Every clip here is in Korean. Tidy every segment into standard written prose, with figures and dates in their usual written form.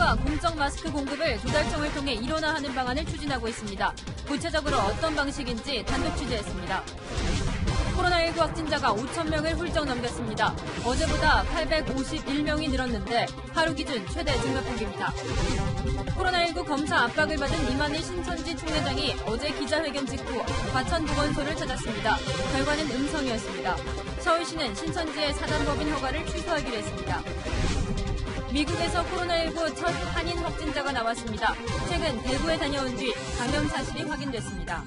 정부가 공적 마스크 공급을 조달청을 통해 일원화하는 방안을 추진하고 있습니다. 구체적으로 어떤 방식인지 단독 취재했습니다. 코로나19 확진자가 5,000명을 훌쩍 넘겼습니다. 어제보다 851명이 늘었는데 하루 기준 최대 증가폭입니다. 코로나19 검사 압박을 받은 이만희 신천지 총회장이 어제 기자회견 직후 과천보건소를 찾았습니다. 결과는 음성이었습니다. 서울시는 신천지의 사단법인 허가를 취소하기로 했습니다. 미국에서 코로나19 첫 한인 확진자가 나왔습니다. 최근 대구에 다녀온 뒤 감염 사실이 확인됐습니다.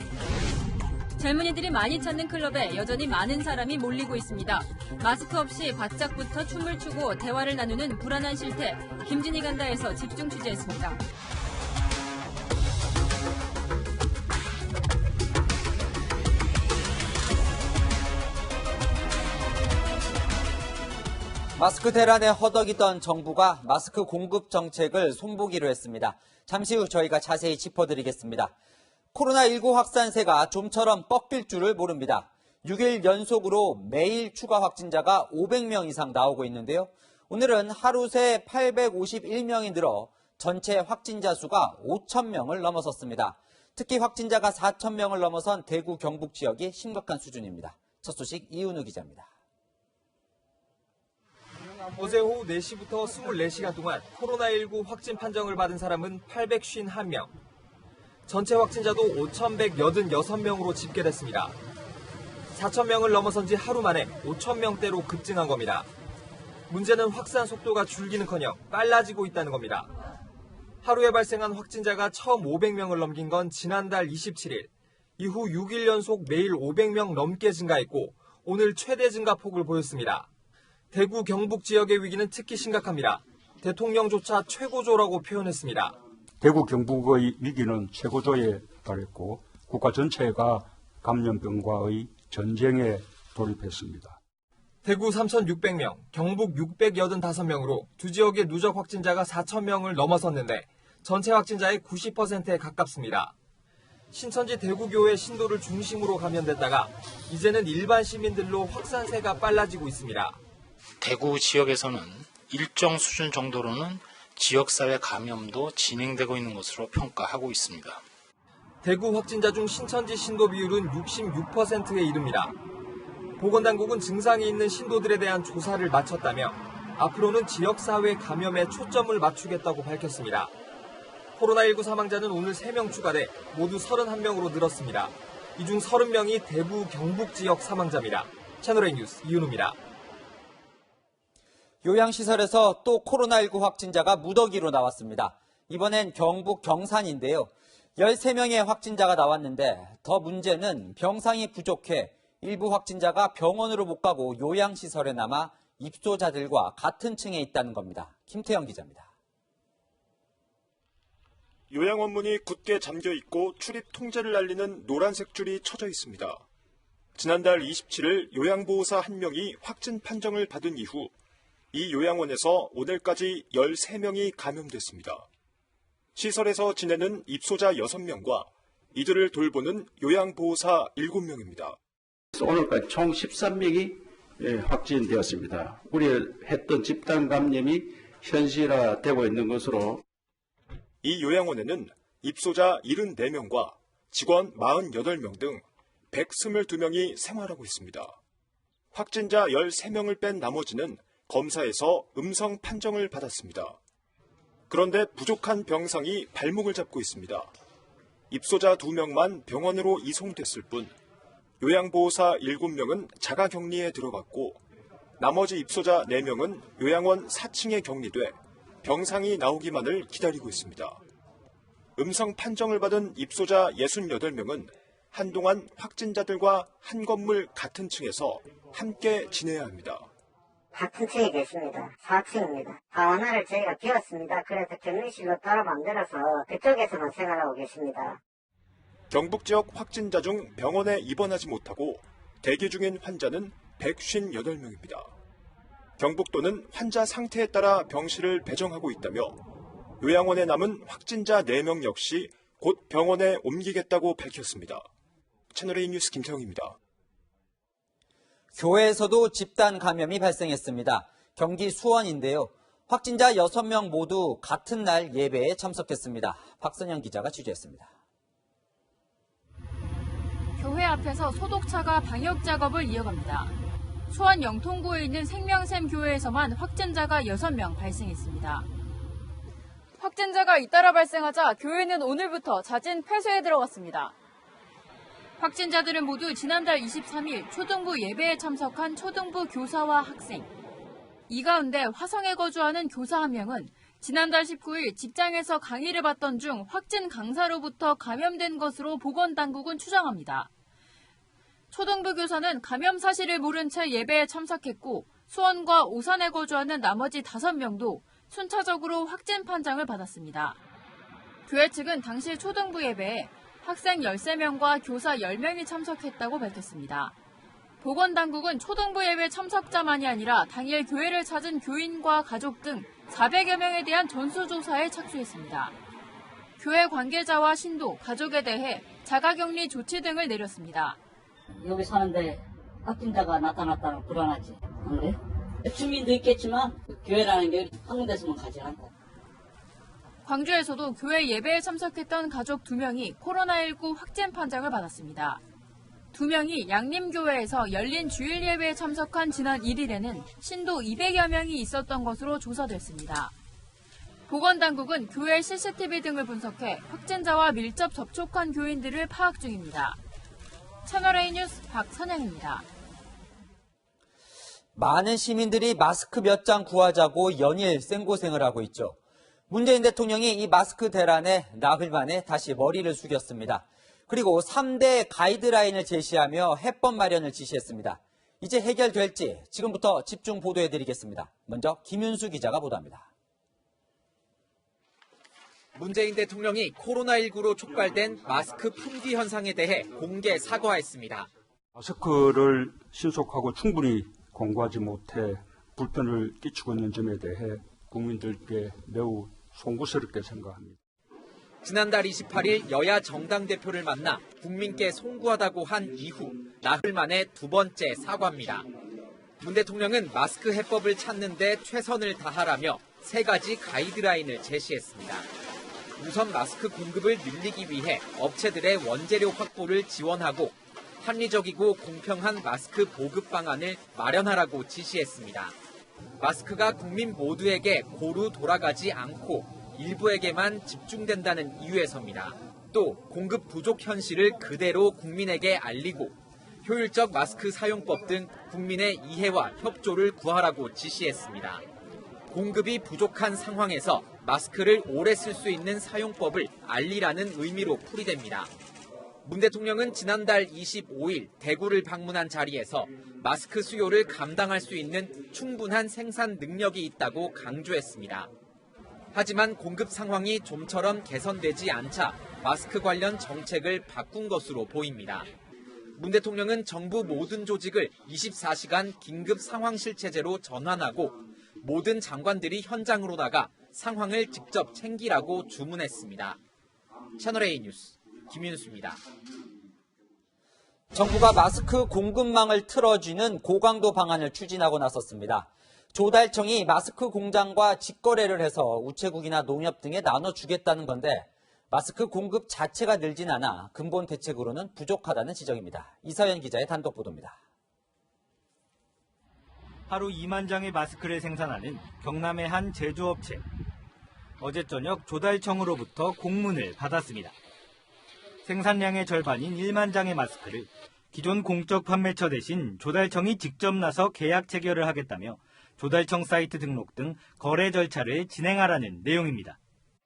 젊은이들이 많이 찾는 클럽에 여전히 많은 사람이 몰리고 있습니다. 마스크 없이 바짝붙어 춤을 추고 대화를 나누는 불안한 실태. 김진희 간다에서 집중 취재했습니다. 마스크 대란에 허덕이던 정부가 마스크 공급 정책을 손보기로 했습니다. 잠시 후 저희가 자세히 짚어드리겠습니다. 코로나19 확산세가 좀처럼 꺾일 줄을 모릅니다. 6일 연속으로 매일 추가 확진자가 500명 이상 나오고 있는데요. 오늘은 하루 새 851명이 늘어 전체 확진자 수가 5,000명을 넘어섰습니다. 특히 확진자가 4,000명을 넘어선 대구 경북 지역이 심각한 수준입니다. 첫 소식 이은우 기자입니다. 어제 오후 4시부터 24시간 동안 코로나19 확진 판정을 받은 사람은 851명. 전체 확진자도 5,186명으로 집계됐습니다. 4,000명을 넘어선 지 하루 만에 5,000명대로 급증한 겁니다. 문제는 확산 속도가 줄기는커녕 빨라지고 있다는 겁니다. 하루에 발생한 확진자가 처음 500명을 넘긴 건 지난달 27일. 이후 6일 연속 매일 500명 넘게 증가했고 오늘 최대 증가폭을 보였습니다. 대구 경북 지역의 위기는 특히 심각합니다. 대통령조차 최고조라고 표현했습니다. 대구 경북의 위기는 최고조에 달했고 국가 전체가 감염병과의 전쟁에 돌입했습니다. 대구 3,600명, 경북 685명으로 두 지역의 누적 확진자가 4,000명을 넘어섰는데 전체 확진자의 90%에 가깝습니다. 신천지 대구교회 신도를 중심으로 감염됐다가 이제는 일반 시민들로 확산세가 빨라지고 있습니다. 대구 지역에서는 일정 수준 정도로는 지역사회 감염도 진행되고 있는 것으로 평가하고 있습니다. 대구 확진자 중 신천지 신도 비율은 66%에 이릅니다. 보건당국은 증상이 있는 신도들에 대한 조사를 마쳤다며 앞으로는 지역사회 감염에 초점을 맞추겠다고 밝혔습니다. 코로나19 사망자는 오늘 3명 추가돼 모두 31명으로 늘었습니다. 이 중 30명이 대구 경북 지역 사망자입니다. 채널A 뉴스 이은우입니다. 요양시설에서 또 코로나19 확진자가 무더기로 나왔습니다. 이번엔 경북 경산인데요. 13명의 확진자가 나왔는데 더 문제는 병상이 부족해 일부 확진자가 병원으로 못 가고 요양시설에 남아 입소자들과 같은 층에 있다는 겁니다. 김태영 기자입니다. 요양원문이 굳게 잠겨있고 출입 통제를 알리는 노란색 줄이 쳐져 있습니다. 지난달 27일 요양보호사 1명이 확진 판정을 받은 이후 이 요양원에서 오늘까지 13명이 감염됐습니다. 시설에서 지내는 입소자 6명과 이들을 돌보는 요양보호사 7명입니다. 오늘까지 총 13명이 확진되었습니다. 우려했던 집단 감염이 현실화되고 있는 것으로 이 요양원에는 입소자 74명과 직원 48명 등 122명이 생활하고 있습니다. 확진자 13명을 뺀 나머지는 검사에서 음성 판정을 받았습니다. 그런데 부족한 병상이 발목을 잡고 있습니다. 입소자 2명만 병원으로 이송됐을 뿐 요양보호사 7명은 자가격리에 들어갔고 나머지 입소자 4명은 요양원 4층에 격리돼 병상이 나오기만을 기다리고 있습니다. 음성 판정을 받은 입소자 68명은 한동안 확진자들과 한 건물 같은 층에서 함께 지내야 합니다. 같은 층에 계십니다. 4층입니다. 방 하나를 저희가 비웠습니다. 그래서 격리실로 따로 만들어서 그쪽에서만 생활하고 계십니다. 경북 지역 확진자 중 병원에 입원하지 못하고 대기 중인 환자는 158명입니다. 경북도는 환자 상태에 따라 병실을 배정하고 있다며 요양원에 남은 확진자 4명 역시 곧 병원에 옮기겠다고 밝혔습니다. 채널A 뉴스 김태형입니다. 교회에서도 집단 감염이 발생했습니다. 경기 수원인데요. 확진자 6명 모두 같은 날 예배에 참석했습니다. 박선영 기자가 취재했습니다. 교회 앞에서 소독차가 방역 작업을 이어갑니다. 수원 영통구에 있는 생명샘 교회에서만 확진자가 6명 발생했습니다. 확진자가 잇따라 발생하자 교회는 오늘부터 자진 폐쇄에 들어갔습니다. 확진자들은 모두 지난달 23일 초등부 예배에 참석한 초등부 교사와 학생. 이 가운데 화성에 거주하는 교사 한 명은 지난달 19일 직장에서 강의를 받던 중 확진 강사로부터 감염된 것으로 보건당국은 추정합니다. 초등부 교사는 감염 사실을 모른 채 예배에 참석했고 수원과 오산에 거주하는 나머지 5명도 순차적으로 확진 판정을 받았습니다. 교회 측은 당시 초등부 예배에 학생 13명과 교사 10명이 참석했다고 밝혔습니다. 보건당국은 초등부 예배 참석자만이 아니라 당일 교회를 찾은 교인과 가족 등 400여 명에 대한 전수조사에 착수했습니다. 교회 관계자와 신도, 가족에 대해 자가격리 조치 등을 내렸습니다. 여기 사는데 확진자가 나타났다면 불안하지. 안 그래? 주민도 있겠지만 교회라는 게 한 군데서만 가지 않다. 광주에서도 교회 예배에 참석했던 가족 2명이 코로나19 확진 판정을 받았습니다. 2명이 양림교회에서 열린 주일 예배에 참석한 지난 1일에는 신도 200여 명이 있었던 것으로 조사됐습니다. 보건당국은 교회 CCTV 등을 분석해 확진자와 밀접 접촉한 교인들을 파악 중입니다. 채널A 뉴스 박선영입니다. 많은 시민들이 마스크 몇 장 구하자고 연일 생고생을 하고 있죠. 문재인 대통령이 이 마스크 대란에 나흘 만에 다시 머리를 숙였습니다. 그리고 3대 가이드라인을 제시하며 해법 마련을 지시했습니다. 이제 해결될지 지금부터 집중 보도해드리겠습니다. 먼저 김윤수 기자가 보도합니다. 문재인 대통령이 코로나19로 촉발된 마스크 품귀 현상에 대해 공개 사과했습니다. 마스크를 신속하고 충분히 공구하지 못해 불편을 끼치고 있는 점에 대해 국민들께 매우 송구스럽게 생각합니다. 지난달 28일 여야 정당 대표를 만나 국민께 송구하다고 한 이후 나흘 만에 2번째 사과입니다. 문 대통령은 마스크 해법을 찾는 데 최선을 다하라며 3가지 가이드라인을 제시했습니다. 우선 마스크 공급을 늘리기 위해 업체들의 원재료 확보를 지원하고 합리적이고 공평한 마스크 보급 방안을 마련하라고 지시했습니다. 마스크가 국민 모두에게 고루 돌아가지 않고 일부에게만 집중된다는 이유에서입니다. 또 공급 부족 현실을 그대로 국민에게 알리고 효율적 마스크 사용법 등 국민의 이해와 협조를 구하라고 지시했습니다. 공급이 부족한 상황에서 마스크를 오래 쓸 수 있는 사용법을 알리라는 의미로 풀이됩니다. 문 대통령은 지난달 25일 대구를 방문한 자리에서 마스크 수요를 감당할 수 있는 충분한 생산 능력이 있다고 강조했습니다. 하지만 공급 상황이 좀처럼 개선되지 않자 마스크 관련 정책을 바꾼 것으로 보입니다. 문 대통령은 정부 모든 조직을 24시간 긴급 상황실 체제로 전환하고 모든 장관들이 현장으로 나가 상황을 직접 챙기라고 주문했습니다. 채널A 뉴스 김윤수입니다. 정부가 마스크 공급망을 틀어쥐는 고강도 방안을 추진하고 나섰습니다. 조달청이 마스크 공장과 직거래를 해서 우체국이나 농협 등에 나눠주겠다는 건데 마스크 공급 자체가 늘진 않아 근본 대책으로는 부족하다는 지적입니다. 이서연 기자의 단독 보도입니다. 하루 2만 장의 마스크를 생산하는 경남의 한 제조업체. 어제 저녁 조달청으로부터 공문을 받았습니다. 생산량의 절반인 1만 장의 마스크를 기존 공적 판매처 대신 조달청이 직접 나서 계약 체결을 하겠다며 조달청 사이트 등록 등 거래 절차를 진행하라는 내용입니다.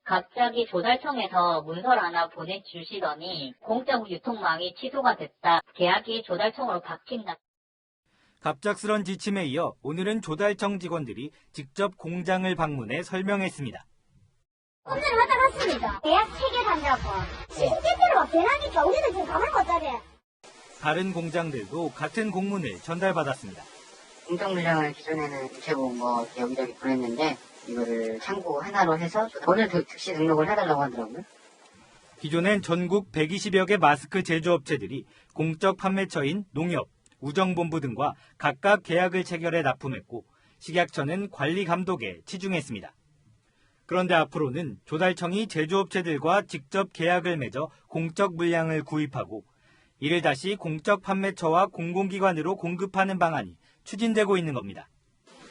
갑자기 조달청에서 문서를 하나 보내주시더니 공적 유통망이 취소가 됐다. 계약이 조달청으로 바뀐다. 갑작스런 지침에 이어 오늘은 조달청 직원들이 직접 공장을 방문해 설명했습니다. 오늘 받아갔습니다. 계약 체결한다고. 실제로 변하니까 우리는 지금 가만 못 자래. 다른 공장들도 같은 공문을 전달받았습니다. 공정 물량을 기존에는 우체국 여기저기 보냈는데 이거를 창고 하나로 해서 오늘 즉시 등록을 해달라고 하더라고요. 기존엔 전국 120여 개 마스크 제조업체들이 공적 판매처인 농협, 우정본부 등과 각각 계약을 체결해 납품했고 식약처는 관리 감독에 치중했습니다. 그런데 앞으로는 조달청이 제조업체들과 직접 계약을 맺어 공적 물량을 구입하고 이를 다시 공적 판매처와 공공기관으로 공급하는 방안이 추진되고 있는 겁니다.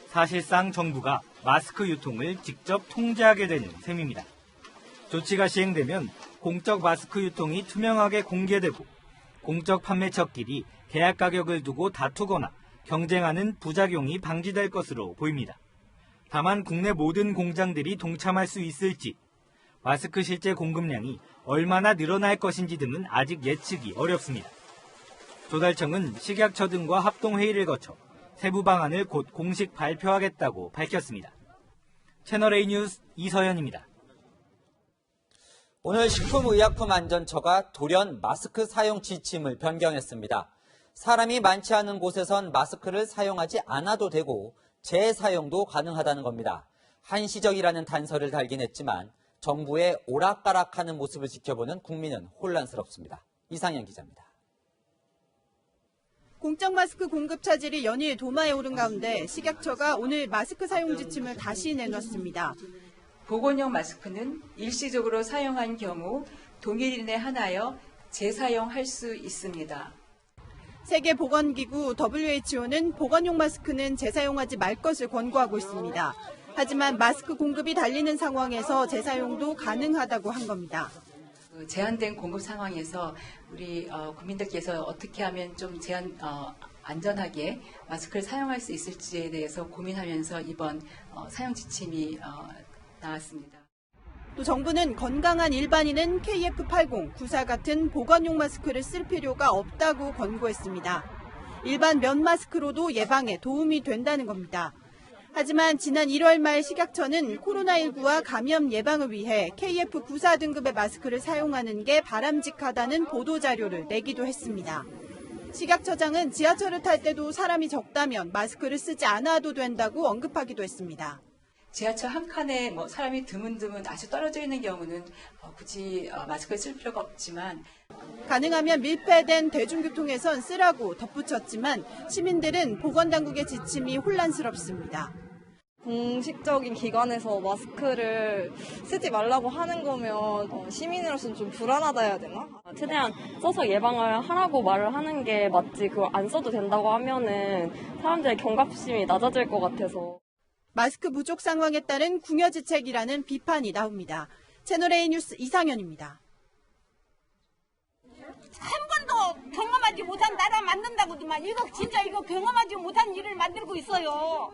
사실상 정부가 마스크 유통을 직접 통제하게 되는 셈입니다. 조치가 시행되면 공적 마스크 유통이 투명하게 공개되고 공적 판매처끼리 계약 가격을 두고 다투거나 경쟁하는 부작용이 방지될 것으로 보입니다. 다만 국내 모든 공장들이 동참할 수 있을지, 마스크 실제 공급량이 얼마나 늘어날 것인지 등은 아직 예측이 어렵습니다. 조달청은 식약처 등과 합동회의를 거쳐 세부 방안을 곧 공식 발표하겠다고 밝혔습니다. 채널A 뉴스 이서연입니다. 오늘 식품의약품안전처가 돌연 마스크 사용 지침을 변경했습니다. 사람이 많지 않은 곳에선 마스크를 사용하지 않아도 되고 재사용도 가능하다는 겁니다. 한시적이라는 단서를 달긴 했지만 정부의 오락가락하는 모습을 지켜보는 국민은 혼란스럽습니다. 이상현 기자입니다. 공적 마스크 공급 차질이 연일 도마에 오른 가운데 식약처가 오늘 마스크 사용 지침을 다시 내놨습니다. 보건용 마스크는 일시적으로 사용한 경우 동일인에 한하여 재사용할 수 있습니다. 세계보건기구 WHO는 보건용 마스크는 재사용하지 말 것을 권고하고 있습니다. 하지만 마스크 공급이 달리는 상황에서 재사용도 가능하다고 한 겁니다. 제한된 공급 상황에서 우리 국민들께서 어떻게 하면 좀 안전하게 마스크를 사용할 수 있을지에 대해서 고민하면서 이번 사용 지침이 나왔습니다. 또 정부는 건강한 일반인은 KF80, 94 같은 보건용 마스크를 쓸 필요가 없다고 권고했습니다. 일반 면 마스크로도 예방에 도움이 된다는 겁니다. 하지만 지난 1월 말 식약처는 코로나19와 감염 예방을 위해 KF94 등급의 마스크를 사용하는 게 바람직하다는 보도자료를 내기도 했습니다. 식약처장은 지하철을 탈 때도 사람이 적다면 마스크를 쓰지 않아도 된다고 언급하기도 했습니다. 지하철 한 칸에 사람이 드문드문 아주 떨어져 있는 경우는 굳이 마스크를 쓸 필요가 없지만 가능하면 밀폐된 대중교통에선 쓰라고 덧붙였지만 시민들은 보건당국의 지침이 혼란스럽습니다. 공식적인 기관에서 마스크를 쓰지 말라고 하는 거면 시민으로서는 좀 불안하다 해야 되나? 최대한 써서 예방을 하라고 말을 하는 게 맞지 그걸 안 써도 된다고 하면은 사람들의 경각심이 낮아질 것 같아서. 마스크 부족 상황에 따른 궁여지책이라는 비판이 나옵니다. 채널A 뉴스 이상현입니다. 한 번도 경험하지 못한 나라 만든다고도만 이거 경험하지 못한 일을 만들고 있어요.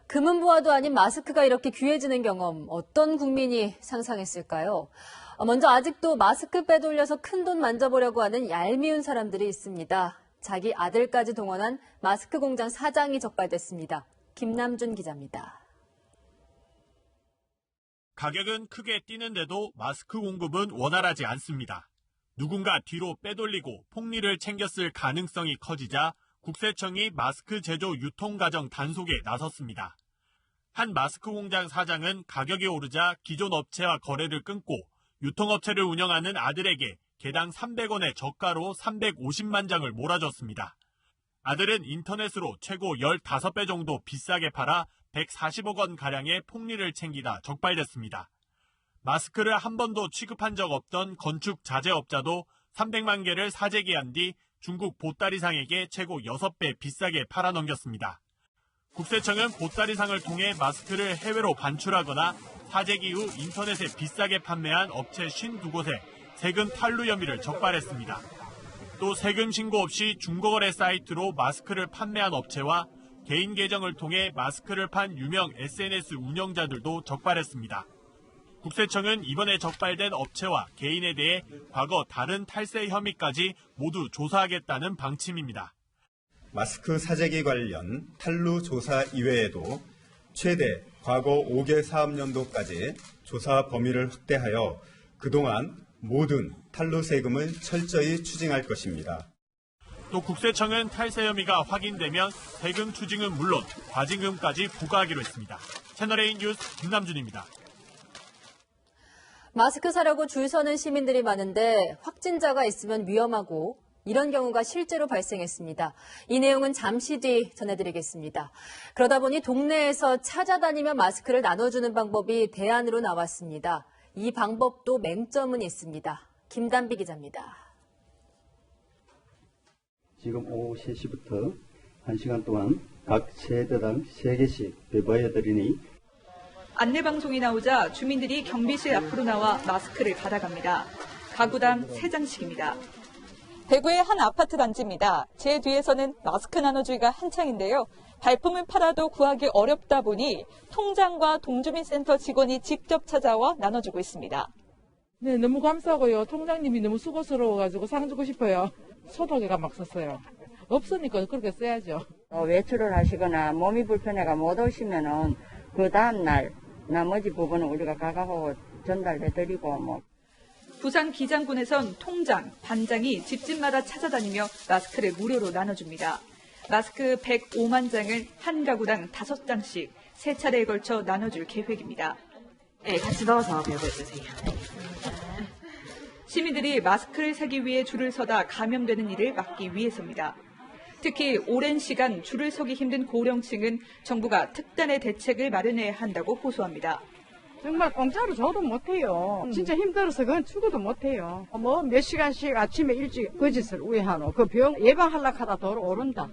금은보화도 아닌 마스크가 이렇게 귀해지는 경험 어떤 국민이 상상했을까요? 먼저 아직도 마스크 빼돌려서 큰돈 만져보려고 하는 얄미운 사람들이 있습니다. 자기 아들까지 동원한 마스크 공장 사장이 적발됐습니다. 김남준 기자입니다. 가격은 크게 뛰는데도 마스크 공급은 원활하지 않습니다. 누군가 뒤로 빼돌리고 폭리를 챙겼을 가능성이 커지자 국세청이 마스크 제조 유통 과정 단속에 나섰습니다. 한 마스크 공장 사장은 가격이 오르자 기존 업체와 거래를 끊고 유통업체를 운영하는 아들에게 개당 300원의 저가로 350만 장을 몰아줬습니다. 아들은 인터넷으로 최고 15배 정도 비싸게 팔아 140억 원가량의 폭리를 챙기다 적발됐습니다. 마스크를 한 번도 취급한 적 없던 건축 자재업자도 300만 개를 사재기한 뒤 중국 보따리상에게 최고 6배 비싸게 팔아넘겼습니다. 국세청은 보따리상을 통해 마스크를 해외로 반출하거나 사재기 후 인터넷에 비싸게 판매한 업체 52곳에 세금 탈루 혐의를 적발했습니다. 또 세금 신고 없이 중고거래 사이트로 마스크를 판매한 업체와 개인 계정을 통해 마스크를 판 유명 SNS 운영자들도 적발했습니다. 국세청은 이번에 적발된 업체와 개인에 대해 과거 다른 탈세 혐의까지 모두 조사하겠다는 방침입니다. 마스크 사재기 관련 탈루 조사 이외에도 최대 과거 5개 사업연도까지 조사 범위를 확대하여 그동안 모든 탈루 세금을 철저히 추징할 것입니다. 또 국세청은 탈세 혐의가 확인되면 세금 추징은 물론 과징금까지 부과하기로 했습니다. 채널A 뉴스 김남준입니다. 마스크 사려고 줄 서는 시민들이 많은데 확진자가 있으면 위험하고 이런 경우가 실제로 발생했습니다. 이 내용은 잠시 뒤 전해드리겠습니다. 그러다 보니 동네에서 찾아다니며 마스크를 나눠주는 방법이 대안으로 나왔습니다. 이 방법도 맹점은 있습니다. 김단비 기자입니다. 지금 오후 3시부터 1시간 동안 각 세대당 3개씩 배부해드리니 안내방송이 나오자 주민들이 경비실 앞으로 나와 마스크를 받아갑니다. 가구당 3장씩입니다. 대구의 한 아파트 단지입니다. 제 뒤에서는 마스크 나눠주기가 한창인데요. 발품을 팔아도 구하기 어렵다 보니 통장과 동주민센터 직원이 직접 찾아와 나눠주고 있습니다. 네, 너무 감사하고요. 통장님이 너무 수고스러워가지고 상 주고 싶어요. 소독에가 막 썼어요. 없으니까 그렇게 써야죠. 외출을 하시거나 몸이 불편해가 못 오시면은 그 다음날 나머지 부분은 우리가 가가고 전달해드리고 뭐. 부산 기장군에선 통장, 반장이 집집마다 찾아다니며 마스크를 무료로 나눠줍니다. 마스크 105만 장을 한 가구당 5장씩 3차례에 걸쳐 나눠줄 계획입니다. 네, 같이 넣어서 배부해주세요. 시민들이 마스크를 사기 위해 줄을 서다 감염되는 일을 막기 위해서입니다. 특히 오랜 시간 줄을 서기 힘든 고령층은 정부가 특단의 대책을 마련해야 한다고 호소합니다. 정말 공짜로 줘도 못해요. 진짜 힘들어서 그건 죽어도 못해요. 뭐 몇 시간씩 아침에 일찍 거짓을 우회하노. 그 병 예방하려고 하다 더 오른다.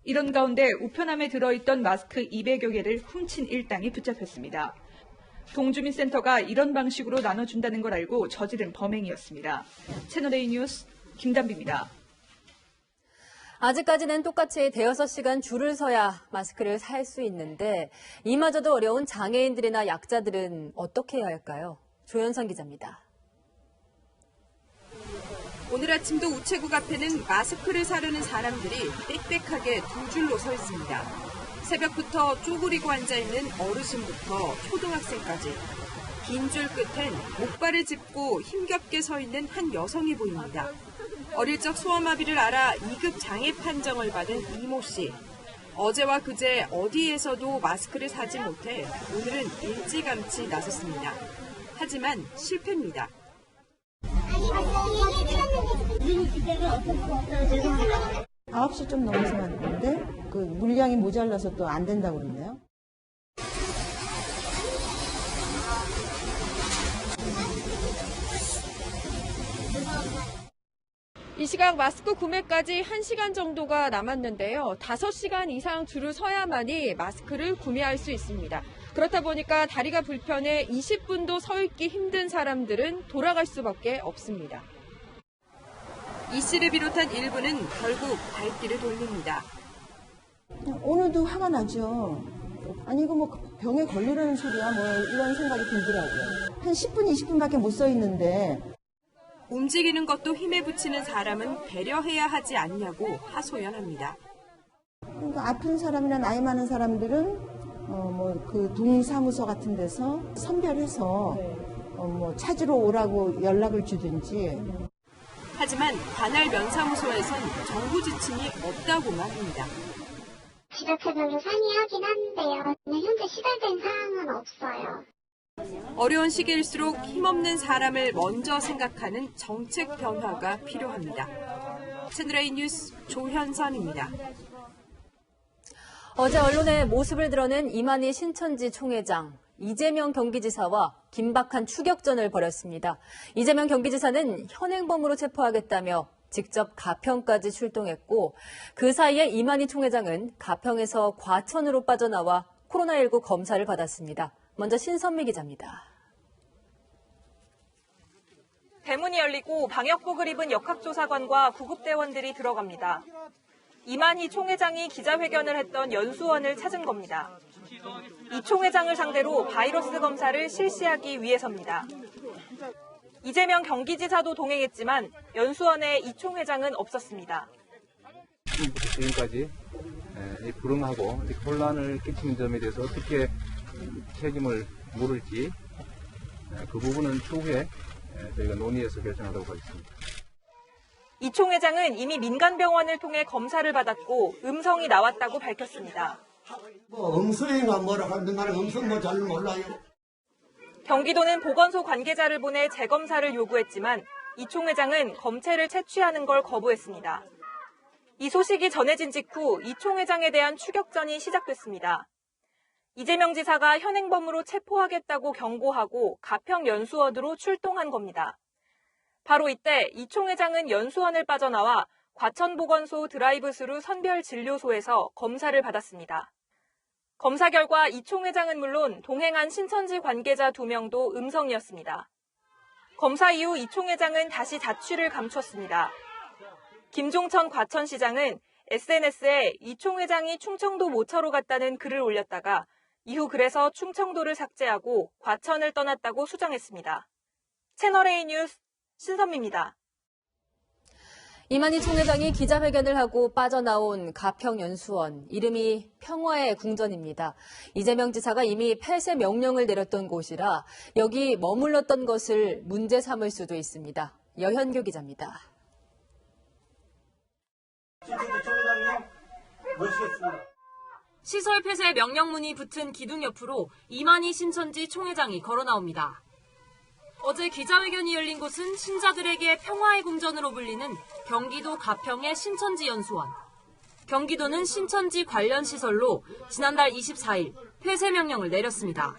이런 가운데 우편함에 들어있던 마스크 200여 개를 훔친 일당이 붙잡혔습니다. 동주민센터가 이런 방식으로 나눠준다는 걸 알고 저지른 범행이었습니다. 채널A 뉴스 김단비입니다. 아직까지는 똑같이 대여섯 시간 줄을 서야 마스크를 살 수 있는데 이마저도 어려운 장애인들이나 약자들은 어떻게 해야 할까요? 조현선 기자입니다. 오늘 아침도 우체국 앞에는 마스크를 사려는 사람들이 빽빽하게 두 줄로 서 있습니다. 새벽부터 쪼그리고 앉아있는 어르신부터 초등학생까지 빈줄 끝엔 목발을 짚고 힘겹게 서 있는 한 여성이 보입니다. 어릴 적 소아마비를 앓아 2급 장애 판정을 받은 이모 씨. 어제와 그제 어디에서도 마스크를 사지 못해 오늘은 일찌감치 나섰습니다. 하지만 실패입니다. 9시 좀 넘어서 왔는데 그 물량이 모자라서 또 안 된다고 그러네요. 이 시각 마스크 구매까지 1시간 정도가 남았는데요. 5시간 이상 줄을 서야만이 마스크를 구매할 수 있습니다. 그렇다 보니까 다리가 불편해 20분도 서 있기 힘든 사람들은 돌아갈 수밖에 없습니다. 이 씨를 비롯한 일부는 결국 발길을 돌립니다. 오늘도 화가 나죠. 아니 이거 뭐 병에 걸리라는 소리야 뭐 이런 생각이 들더라고요. 한 10분, 20분밖에 못 서 있는데 움직이는 것도 힘에 부치는 사람은 배려해야 하지 않냐고 하소연합니다. 그러니까 아픈 사람이나 나이 많은 사람들은 뭐 그 동사무소 같은 데서 선별해서 뭐 찾으러 오라고 연락을 주든지. 하지만 관할 면사무소에선 정부 지침이 없다고만 합니다. 지자체별로 상의하긴 한데요. 현재 시달된 사항은 없어요. 어려운 시기일수록 힘없는 사람을 먼저 생각하는 정책 변화가 필요합니다. 채널A 뉴스 조현선입니다. 어제 언론에 모습을 드러낸 이만희 신천지 총회장, 이재명 경기지사와 긴박한 추격전을 벌였습니다. 이재명 경기지사는 현행범으로 체포하겠다며 직접 가평까지 출동했고 그 사이에 이만희 총회장은 가평에서 과천으로 빠져나와 코로나19 검사를 받았습니다. 먼저 신선미 기자입니다. 대문이 열리고 방역복을 입은 역학조사관과 구급대원들이 들어갑니다. 이만희 총회장이 기자회견을 했던 연수원을 찾은 겁니다. 이 총회장을 상대로 바이러스 검사를 실시하기 위해서입니다. 이재명 경기지사도 동행했지만 연수원에 이 총회장은 없었습니다. 지금까지 불응하고 혼란을 끼치는 점에 대해서 어떻게 책임을 물을지 그 부분은 추후에 저희가 논의해서 결정하도록 하겠습니다. 이 총회장은 이미 민간병원을 통해 검사를 받았고 음성이 나왔다고 밝혔습니다. 음성인가 뭐라 하는 나는 음성 뭐 잘 몰라요. 경기도는 보건소 관계자를 보내 재검사를 요구했지만 이 총회장은 검체를 채취하는 걸 거부했습니다. 이 소식이 전해진 직후 이 총회장에 대한 추격전이 시작됐습니다. 이재명 지사가 현행범으로 체포하겠다고 경고하고 가평 연수원으로 출동한 겁니다. 바로 이때 이 총회장은 연수원을 빠져나와 과천보건소 드라이브스루 선별진료소에서 검사를 받았습니다. 검사 결과 이 총회장은 물론 동행한 신천지 관계자 2명도 음성이었습니다. 검사 이후 이 총회장은 다시 자취를 감췄습니다. 김종천 과천시장은 SNS에 이 총회장이 충청도 모처로 갔다는 글을 올렸다가 이후 글에서 충청도를 삭제하고 과천을 떠났다고 수정했습니다. 채널A 뉴스 신선미입니다. 이만희 총회장이 기자회견을 하고 빠져나온 가평연수원, 이름이 평화의 궁전입니다. 이재명 지사가 이미 폐쇄 명령을 내렸던 곳이라 여기 머물렀던 것을 문제 삼을 수도 있습니다. 여현규 기자입니다. 시설 폐쇄 명령문이 붙은 기둥 옆으로 이만희 신천지 총회장이 걸어 나옵니다. 어제 기자회견이 열린 곳은 신자들에게 평화의 궁전으로 불리는 경기도 가평의 신천지 연수원. 경기도는 신천지 관련 시설로 지난달 24일 폐쇄 명령을 내렸습니다.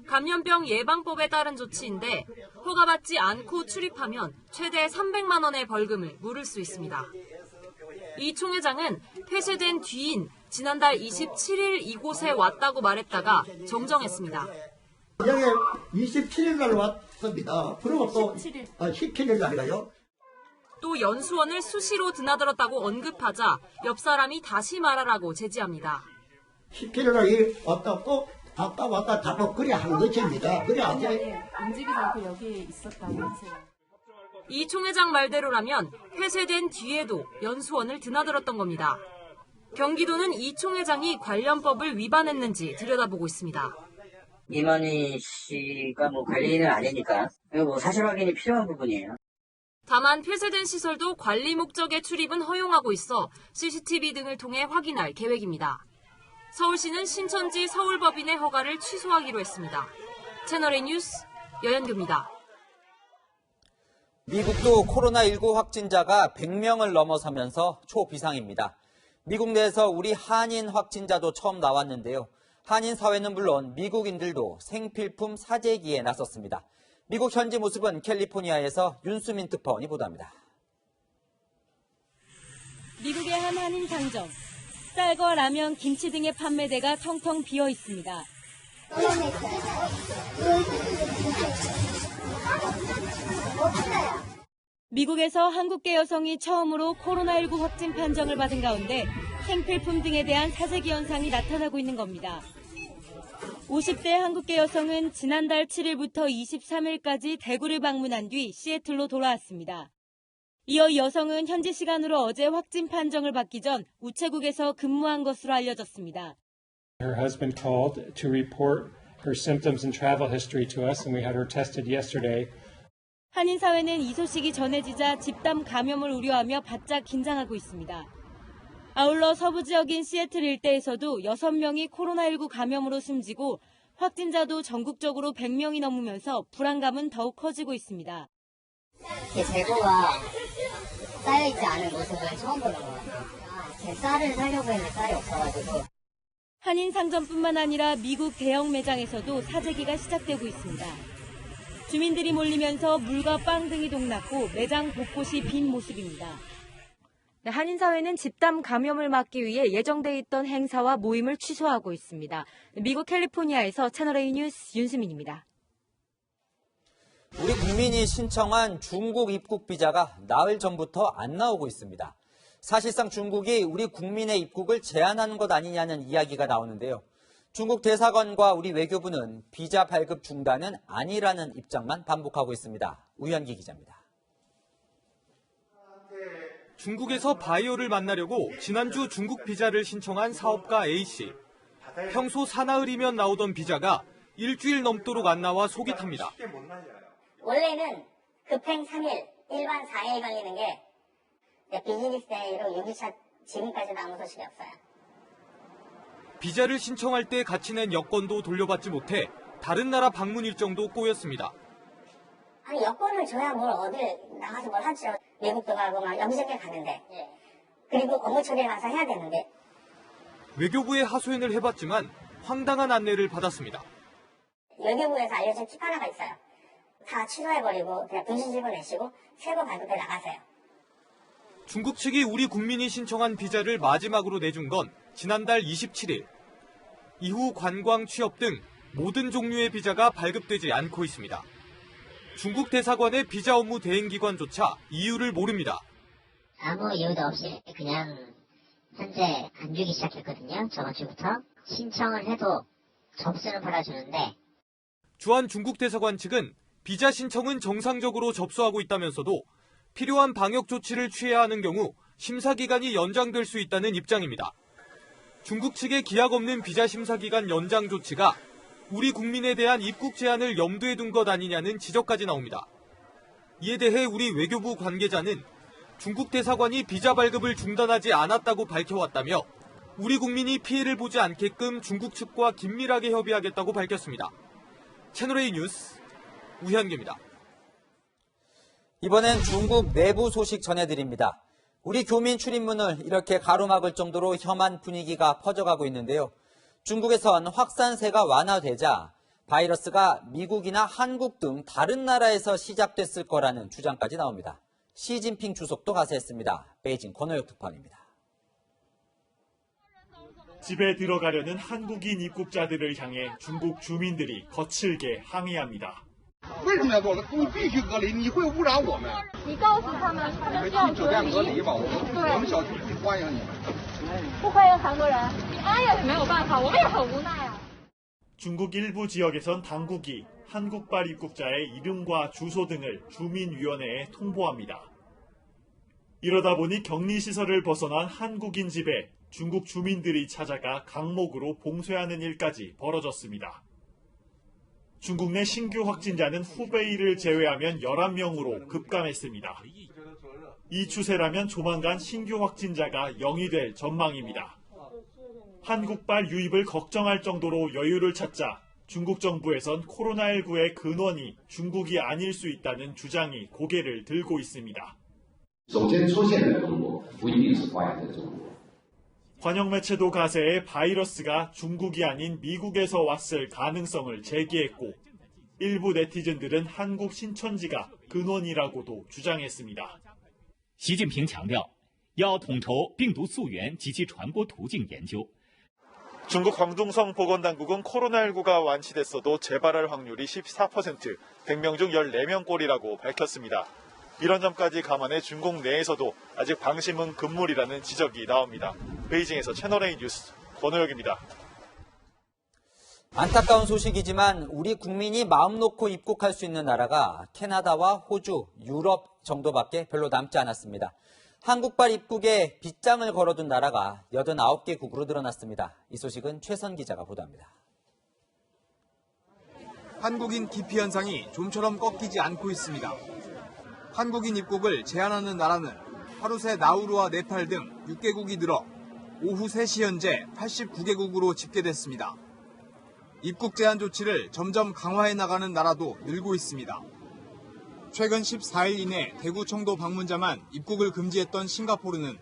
감염병 예방법에 따른 조치인데 허가받지 않고 출입하면 최대 300만 원의 벌금을 물을 수 있습니다. 이 총회장은 폐쇄된 뒤인 지난달 27일 이곳에 왔다고 말했다가 정정했습니다. 여기 27일 날 왔습니다. 그리고 또 17일 날이가요. 또 연수원을 수시로 드나들었다고 언급하자 옆 사람이 다시 말하라고 제지합니다. 17일 날 왔다고 아까 왔다 잡아 그래 한 것입니다. 그래 아직 움직이지 않고 여기에 있었다고 하세요. 이 총회장 말대로라면 폐쇄된 뒤에도 연수원을 드나들었던 겁니다. 경기도는 이 총회장이 관련법을 위반했는지 들여다보고 있습니다. 이만희 씨가 관리인은 아니니까 이거 사실 확인이 필요한 부분이에요. 다만 폐쇄된 시설도 관리 목적의 출입은 허용하고 있어 CCTV 등을 통해 확인할 계획입니다. 서울시는 신천지 서울법인의 허가를 취소하기로 했습니다. 채널A 뉴스 여현규입니다. 미국도 코로나19 확진자가 100명을 넘어서면서 초비상입니다. 미국 내에서 우리 한인 확진자도 처음 나왔는데요. 한인 사회는 물론 미국인들도 생필품 사재기에 나섰습니다. 미국 현지 모습은 캘리포니아에서 윤수민 특파원이 보도합니다. 미국의 한 한인 상점. 쌀과 라면, 김치 등의 판매대가 텅텅 비어 있습니다. 미국에서 한국계 여성이 처음으로 코로나19 확진 판정을 받은 가운데 생필품 등에 대한 사재기 현상이 나타나고 있는 겁니다. 50대 한국계 여성은 지난달 7일부터 23일까지 대구를 방문한 뒤 시애틀로 돌아왔습니다. 이어 여성은 현지 시간으로 어제 확진 판정을 받기 전 우체국에서 근무한 것으로 알려졌습니다. Her husband called to report her symptoms and travel history to us, and we had her tested yesterday. 한인 사회는 이 소식이 전해지자 집단 감염을 우려하며 바짝 긴장하고 있습니다. 아울러 서부 지역인 시애틀 일대에서도 6명이 코로나19 감염으로 숨지고 확진자도 전국적으로 100명이 넘으면서 불안감은 더욱 커지고 있습니다. 재고가 쌓여있지 않은 모습을 처음 보는 것 같아요. 제 쌀을 사려고 했는데 쌀이 없어가지고. 한인 상점뿐만 아니라 미국 대형 매장에서도 사재기가 시작되고 있습니다. 주민들이 몰리면서 물과 빵 등이 동났고 매장 곳곳이 빈 모습입니다. 한인 사회는 집단 감염을 막기 위해 예정돼 있던 행사와 모임을 취소하고 있습니다. 미국 캘리포니아에서 채널A 뉴스 윤수민입니다. 우리 국민이 신청한 중국 입국 비자가 나흘 전부터 안 나오고 있습니다. 사실상 중국이 우리 국민의 입국을 제한하는 것 아니냐는 이야기가 나오는데요. 중국 대사관과 우리 외교부는 비자 발급 중단은 아니라는 입장만 반복하고 있습니다. 우현기 기자입니다. 중국에서 바이오를 만나려고 지난주 중국 비자를 신청한 사업가 A씨. 평소 사나흘이면 나오던 비자가 일주일 넘도록 안 나와 속이 탑니다. 원래는 급행 3일, 일반 4일 걸리는 게 비즈니스 데이로 6일차 지금까지도 아무 소식이 없어요. 비자를 신청할 때 같이 낸 여권도 돌려받지 못해 다른 나라 방문 일정도 꼬였습니다. 아니 여권을 줘야 뭘 어딜 나가서 뭘 하죠. 외국도 가고 막 여기저기 가는데. 그리고 업무 처리를 가서 해야 되는데. 외교부에 하소연을 해봤지만 황당한 안내를 받았습니다. 외교부에서 알려준 팁 하나가 있어요. 다 취소해버리고 그냥 분신실고 내시고 새거 발급해 나가세요. 중국 측이 우리 국민이 신청한 비자를 마지막으로 내준 건 지난달 27일. 이후 관광, 취업 등 모든 종류의 비자가 발급되지 않고 있습니다. 중국 대사관의 비자 업무 대행기관조차 이유를 모릅니다. 아무 이유도 없이 그냥 현재 안 주기 시작했거든요. 저번 주부터. 신청을 해도 접수는 받아주는데. 주한 중국 대사관 측은 비자 신청은 정상적으로 접수하고 있다면서도 필요한 방역 조치를 취해야 하는 경우 심사기간이 연장될 수 있다는 입장입니다. 중국 측의 기약 없는 비자 심사기간 연장 조치가 우리 국민에 대한 입국 제한을 염두에 둔 것 아니냐는 지적까지 나옵니다. 이에 대해 우리 외교부 관계자는 중국 대사관이 비자 발급을 중단하지 않았다고 밝혀왔다며 우리 국민이 피해를 보지 않게끔 중국 측과 긴밀하게 협의하겠다고 밝혔습니다. 채널A 뉴스 우현기입니다. 이번엔 중국 내부 소식 전해드립니다. 우리 교민 출입문을 이렇게 가로막을 정도로 혐한 분위기가 퍼져가고 있는데요. 중국에선 확산세가 완화되자 바이러스가 미국이나 한국 등 다른 나라에서 시작됐을 거라는 주장까지 나옵니다. 시진핑 주석도 가세했습니다. 베이징 권호혁 특파원입니다. 집에 들어가려는 한국인 입국자들을 향해 중국 주민들이 거칠게 항의합니다. 为什么要做？我们必须隔离，你会污染我们。你告诉他们，他们需要酒店隔离吧。我们小区不欢迎你们。不欢迎韩国人，哎呀，没有办法，我们也很无奈啊。 중국 일부 지역에선 당국이 한국발 입국자의 이름과 주소 등을 주민위원회에 통보합니다. 이러다 보니 격리시설을 벗어난 한국인 집에 중국 주민들이 찾아가 강목으로 봉쇄하는 일까지 벌어졌습니다. 중국 내 신규 확진자는 후베이를 제외하면 11명으로 급감했습니다. 이 추세라면 조만간 신규 확진자가 0이 될 전망입니다. 한국발 유입을 걱정할 정도로 여유를 찾자 중국 정부에선 코로나19의 근원이 중국이 아닐 수 있다는 주장이 고개를 들고 있습니다. 관영 매체도 가세에 바이러스가 중국이 아닌 미국에서 왔을 가능성을 제기했고 일부 네티즌들은 한국 신천지가 근원이라고도 주장했습니다. 习近平强调，要统筹病毒溯源及其传播途径研究。 중국 광둥성 보건당국은 코로나19가 완치됐어도 재발할 확률이 14%, 100명 중 14명꼴이라고 밝혔습니다. 이런 점까지 감안해 중국 내에서도 아직 방심은 금물이라는 지적이 나옵니다. 베이징에서 채널A 뉴스 권호혁입니다. 안타까운 소식이지만 우리 국민이 마음 놓고 입국할 수 있는 나라가 캐나다와 호주, 유럽 정도밖에 별로 남지 않았습니다. 한국발 입국에 빗장을 걸어둔 나라가 89개국으로 늘어났습니다. 이 소식은 최선 기자가 보도합니다. 한국인 기피 현상이 좀처럼 꺾이지 않고 있습니다. 한국인 입국을 제한하는 나라는 하루 새 나우루와 네팔 등 6개국이 늘어 오후 3시 현재 89개국으로 집계됐습니다. 입국 제한 조치를 점점 강화해 나가는 나라도 늘고 있습니다. 최근 14일 이내 대구 청도 방문자만 입국을 금지했던 싱가포르는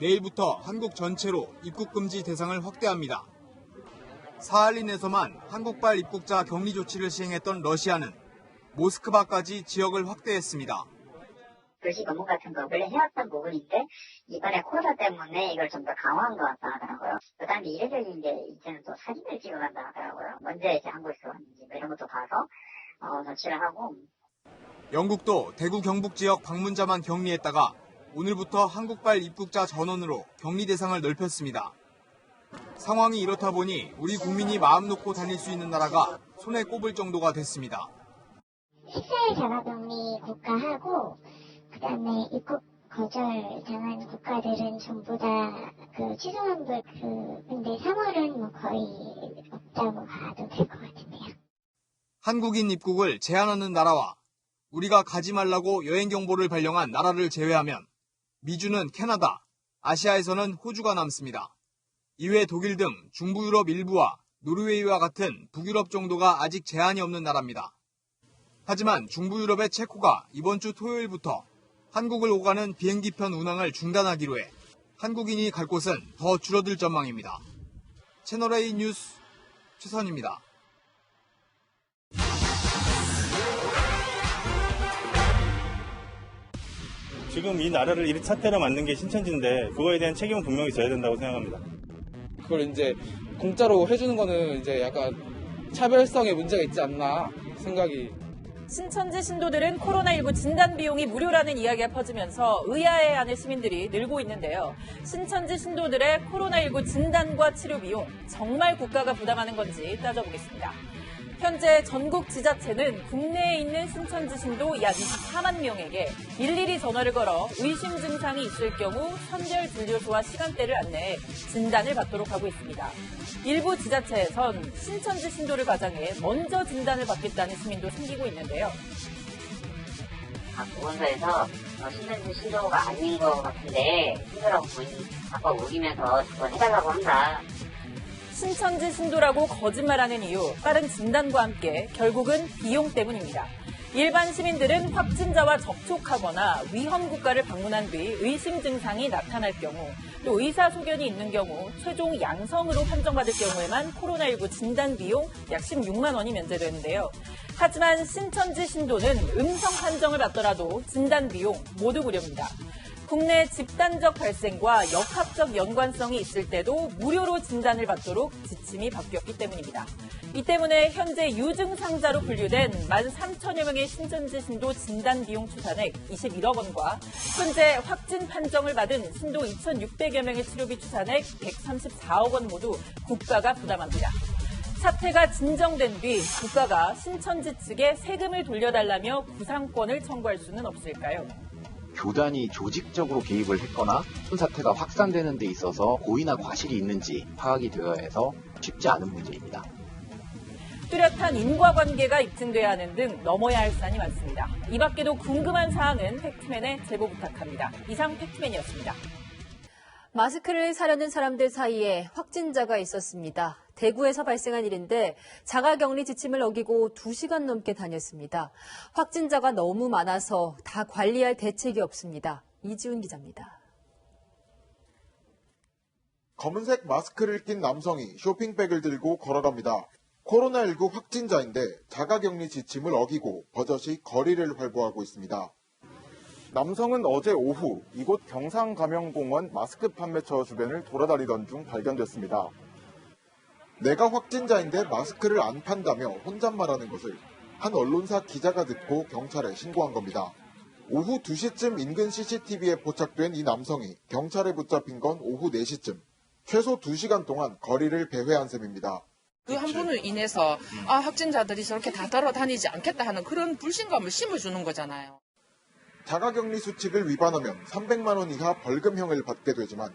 내일부터 한국 전체로 입국 금지 대상을 확대합니다. 사할린에서만 한국발 입국자 격리 조치를 시행했던 러시아는 모스크바까지 지역을 확대했습니다. 글씨 검문 같은 거 원래 해왔던 부분인데 이번에 코로나 때문에 이걸 좀 더 강화한 것 같다 하더라고요. 그다음에 이례적인 게 이제는 또 사진을 찍어간다 하더라고요. 언제 이제 한국에서 왔는지 이런 것도 봐서 조치를 하고. 영국도 대구 경북 지역 방문자만 격리했다가 오늘부터 한국발 입국자 전원으로 격리 대상을 넓혔습니다. 상황이 이렇다 보니 우리 국민이 마음 놓고 다닐 수 있는 나라가 손에 꼽을 정도가 됐습니다. 식사일 자가격리 국가하고 그다음에 입국 거절 당한 국가들은 전부 다 취소한 근데 3월은 거의 없다고 봐도 될 것 같은데요. 한국인 입국을 제한하는 나라와 우리가 가지 말라고 여행 경보를 발령한 나라를 제외하면 미주는 캐나다, 아시아에서는 호주가 남습니다. 이외 독일 등 중부 유럽 일부와 노르웨이와 같은 북유럽 정도가 아직 제한이 없는 나라입니다. 하지만 중부 유럽의 체코가 이번 주 토요일부터 한국을 오가는 비행기편 운항을 중단하기로 해 한국인이 갈 곳은 더 줄어들 전망입니다. 채널A 뉴스 최선입니다. 지금 이 나라를 이 사태로 만든 게 신천지인데 그거에 대한 책임은 분명히 져야 된다고 생각합니다. 그걸 이제 공짜로 해주는 거는 이제 약간 차별성의 문제가 있지 않나 생각이. 신천지 신도들은 코로나19 진단 비용이 무료라는 이야기가 퍼지면서 의아해하는 시민들이 늘고 있는데요. 신천지 신도들의 코로나19 진단과 치료 비용 정말 국가가 부담하는 건지 따져보겠습니다. 현재 전국 지자체는 국내에 있는 신천지 신도 약 24만 명에게 일일이 전화를 걸어 의심 증상이 있을 경우 선별 진료소와 시간대를 안내해 진단을 받도록 하고 있습니다. 일부 지자체에선 신천지 신도를 가장해 먼저 진단을 받겠다는 시민도 생기고 있는데요. 각 보건소에서 신천지 신도가 아닌 것 같은데 신도라고 아까 우기면서 그걸 해달라고 한다. 신천지 신도라고 거짓말하는 이유, 빠른 진단과 함께 결국은 비용 때문입니다. 일반 시민들은 확진자와 접촉하거나 위험 국가를 방문한 뒤 의심 증상이 나타날 경우, 또 의사소견이 있는 경우, 최종 양성으로 판정받을 경우에만 코로나19 진단 비용 약 16만 원이 면제되는데요. 하지만 신천지 신도는 음성 판정을 받더라도 진단 비용 모두 무료입니다. 국내 집단적 발생과 역학적 연관성이 있을 때도 무료로 진단을 받도록 지침이 바뀌었기 때문입니다. 이 때문에 현재 유증상자로 분류된 13,000여 명의 신천지 신도 진단 비용 추산액 21억 원과 현재 확진 판정을 받은 신도 2,600여 명의 치료비 추산액 134억 원 모두 국가가 부담합니다. 사태가 진정된 뒤 국가가 신천지 측에 세금을 돌려달라며 구상권을 청구할 수는 없을까요? 교단이 조직적으로 개입을 했거나 사태가 확산되는 데 있어서 고의나 과실이 있는지 파악이 되어야 해서 쉽지 않은 문제입니다. 뚜렷한 인과관계가 입증돼야 하는 등 넘어야 할 산이 많습니다. 이 밖에도 궁금한 사항은 팩트맨에 제보 부탁합니다. 이상 팩트맨이었습니다. 마스크를 사려는 사람들 사이에 확진자가 있었습니다. 대구에서 발생한 일인데 자가격리 지침을 어기고 2시간 넘게 다녔습니다. 확진자가 너무 많아서 다 관리할 대책이 없습니다. 이지훈 기자입니다. 검은색 마스크를 낀 남성이 쇼핑백을 들고 걸어갑니다. 코로나19 확진자인데 자가격리 지침을 어기고 버젓이 거리를 활보하고 있습니다. 남성은 어제 오후 이곳 경상감영공원 마스크 판매처 주변을 돌아다니던 중 발견됐습니다. 내가 확진자인데 마스크를 안 판다며 혼잣말하는 것을 한 언론사 기자가 듣고 경찰에 신고한 겁니다. 오후 2시쯤 인근 CCTV에 포착된 이 남성이 경찰에 붙잡힌 건 오후 4시쯤. 최소 2시간 동안 거리를 배회한 셈입니다. 그 한 분으로 인해서 확진자들이 저렇게 다 돌아다니지 않겠다 하는 그런 불신감을 심어주는 거잖아요. 자가격리 수칙을 위반하면 300만 원 이하 벌금형을 받게 되지만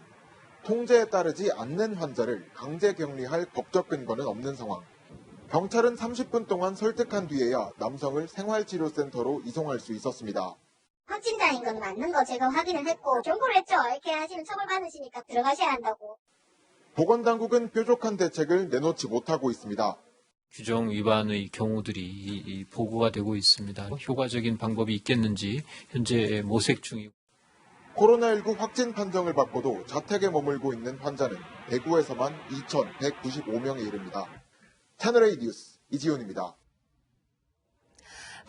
통제에 따르지 않는 환자를 강제 격리할 법적 근거는 없는 상황. 경찰은 30분 동안 설득한 뒤에야 남성을 생활치료센터로 이송할 수 있었습니다. 확진자인 건 맞는 거 제가 확인을 했고 경고를 했죠. 이렇게 하시면 처벌받으시니까 들어가셔야 한다고. 보건당국은 뾰족한 대책을 내놓지 못하고 있습니다. 규정 위반의 경우들이 보고가 되고 있습니다. 효과적인 방법이 있겠는지 현재 모색 중이고. 코로나19 확진 판정을 받고도 자택에 머물고 있는 환자는 대구에서만 2,195명에 이릅니다. 채널A 뉴스 이지훈입니다.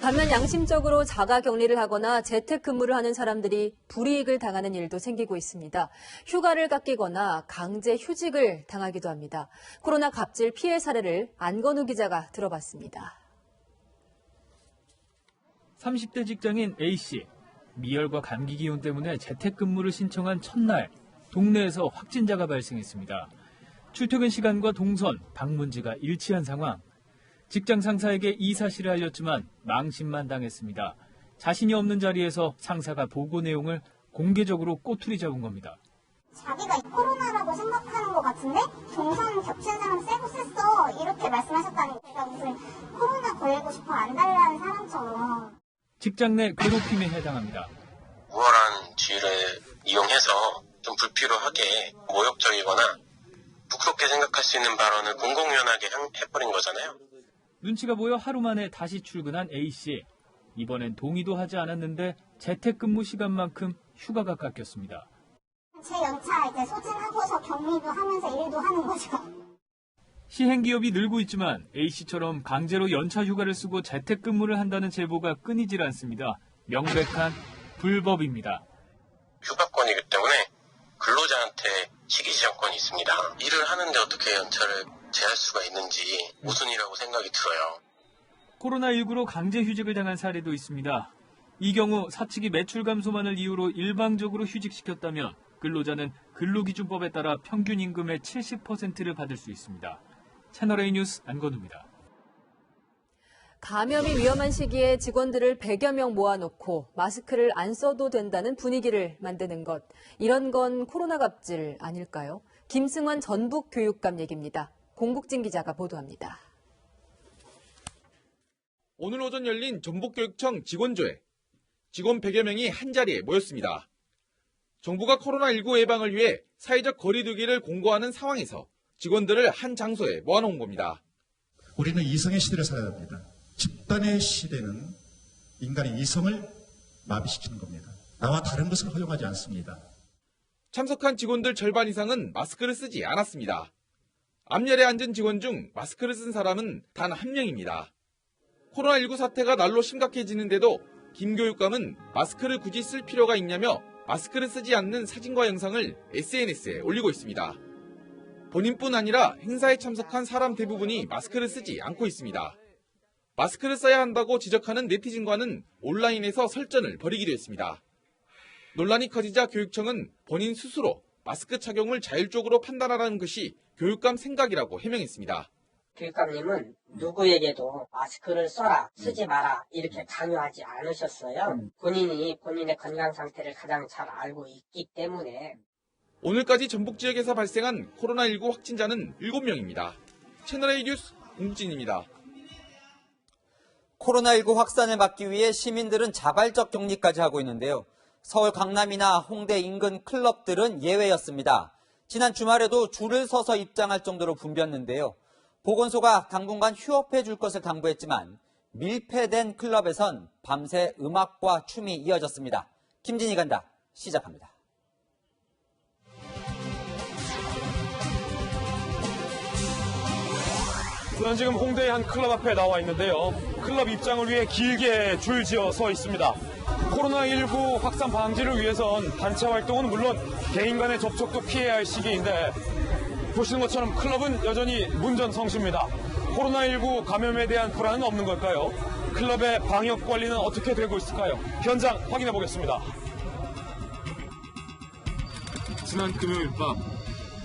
반면 양심적으로 자가격리를 하거나 재택근무를 하는 사람들이 불이익을 당하는 일도 생기고 있습니다. 휴가를 깎이거나 강제 휴직을 당하기도 합니다. 코로나 갑질 피해 사례를 안건우 기자가 들어봤습니다. 30대 직장인 A씨. 미열과 감기 기운 때문에 재택근무를 신청한 첫날 동네에서 확진자가 발생했습니다. 출퇴근 시간과 동선, 방문지가 일치한 상황. 직장 상사에게 이 사실을 알렸지만 망신만 당했습니다. 자신이 없는 자리에서 상사가 보고 내용을 공개적으로 꼬투리 잡은 겁니다. 자기가 코로나라고 생각하는 것 같은데 동선 겹친 사람 쎄고 셌어 이렇게 말씀하셨다니 제가 무슨 코로나 걸리고 싶어 안달나는 사람처럼. 직장 내 괴롭힘에 해당합니다. 우월한 지위를 이용해서 좀 불필요하게 모욕적이거나 부끄럽게 생각할 수 있는 발언을 공공연하게 해버린 거잖아요. 눈치가 보여 하루 만에 다시 출근한 A씨. 이번엔 동의도 하지 않았는데 재택근무 시간만큼 휴가가 깎였습니다. 제 연차 이제 소진하고서 격리도 하면서 일도 하는 거죠. 시행기업이 늘고 있지만 A씨처럼 강제로 연차 휴가를 쓰고 재택근무를 한다는 제보가 끊이질 않습니다. 명백한 불법입니다. 휴가권이기 때문에 근로자한테 시기지정권이 있습니다. 일을 하는데 어떻게 연차를 제할 수가 있는지 모순이라고 생각이 들어요. 코로나19로 강제휴직을 당한 사례도 있습니다. 이 경우 사측이 매출 감소만을 이유로 일방적으로 휴직시켰다면 근로자는 근로기준법에 따라 평균 임금의 70%를 받을 수 있습니다. 채널A 뉴스 안건우입니다. 감염이 위험한 시기에 직원들을 100여 명 모아놓고 마스크를 안 써도 된다는 분위기를 만드는 것. 이런 건 코로나 갑질 아닐까요? 김승환 전북교육감 얘기입니다. 공국진 기자가 보도합니다. 오늘 오전 열린 전북교육청 직원조회. 직원 100여 명이 한자리에 모였습니다. 정부가 코로나19 예방을 위해 사회적 거리 두기를 공고하는 상황에서 직원들을 한 장소에 모아놓은 겁니다. 우리는 이성의 시대를 살아야 합니다. 집단의 시대는 인간의 이성을 마비시키는 겁니다. 나와 다른 것을 허용하지 않습니다. 참석한 직원들 절반 이상은 마스크를 쓰지 않았습니다. 앞열에 앉은 직원 중 마스크를 쓴 사람은 단 한 명입니다. 코로나19 사태가 날로 심각해지는데도 김 교육감은 마스크를 굳이 쓸 필요가 있냐며 마스크를 쓰지 않는 사진과 영상을 SNS에 올리고 있습니다. 본인뿐 아니라 행사에 참석한 사람 대부분이 마스크를 쓰지 않고 있습니다. 마스크를 써야 한다고 지적하는 네티즌과는 온라인에서 설전을 벌이기도 했습니다. 논란이 커지자 교육청은 본인 스스로 마스크 착용을 자율적으로 판단하라는 것이 교육감 생각이라고 해명했습니다. 교육감님은 누구에게도 마스크를 써라, 쓰지 마라 이렇게 강요하지 않으셨어요. 본인이 본인의 건강 상태를 가장 잘 알고 있기 때문에. 오늘까지 전북 지역에서 발생한 코로나19 확진자는 7명입니다. 채널A 뉴스 공국진입니다. 코로나19 확산을 막기 위해 시민들은 자발적 격리까지 하고 있는데요. 서울 강남이나 홍대 인근 클럽들은 예외였습니다. 지난 주말에도 줄을 서서 입장할 정도로 붐볐는데요. 보건소가 당분간 휴업해 줄 것을 당부했지만 밀폐된 클럽에선 밤새 음악과 춤이 이어졌습니다. 김진희 간다 시작합니다. 저는 지금 홍대의 한 클럽 앞에 나와 있는데요. 클럽 입장을 위해 길게 줄 지어 서 있습니다. 코로나19 확산 방지를 위해선 단체 활동은 물론 개인 간의 접촉도 피해야 할 시기인데 보시는 것처럼 클럽은 여전히 문전성시입니다. 코로나19 감염에 대한 불안은 없는 걸까요? 클럽의 방역 관리는 어떻게 되고 있을까요? 현장 확인해 보겠습니다. 지난 금요일 밤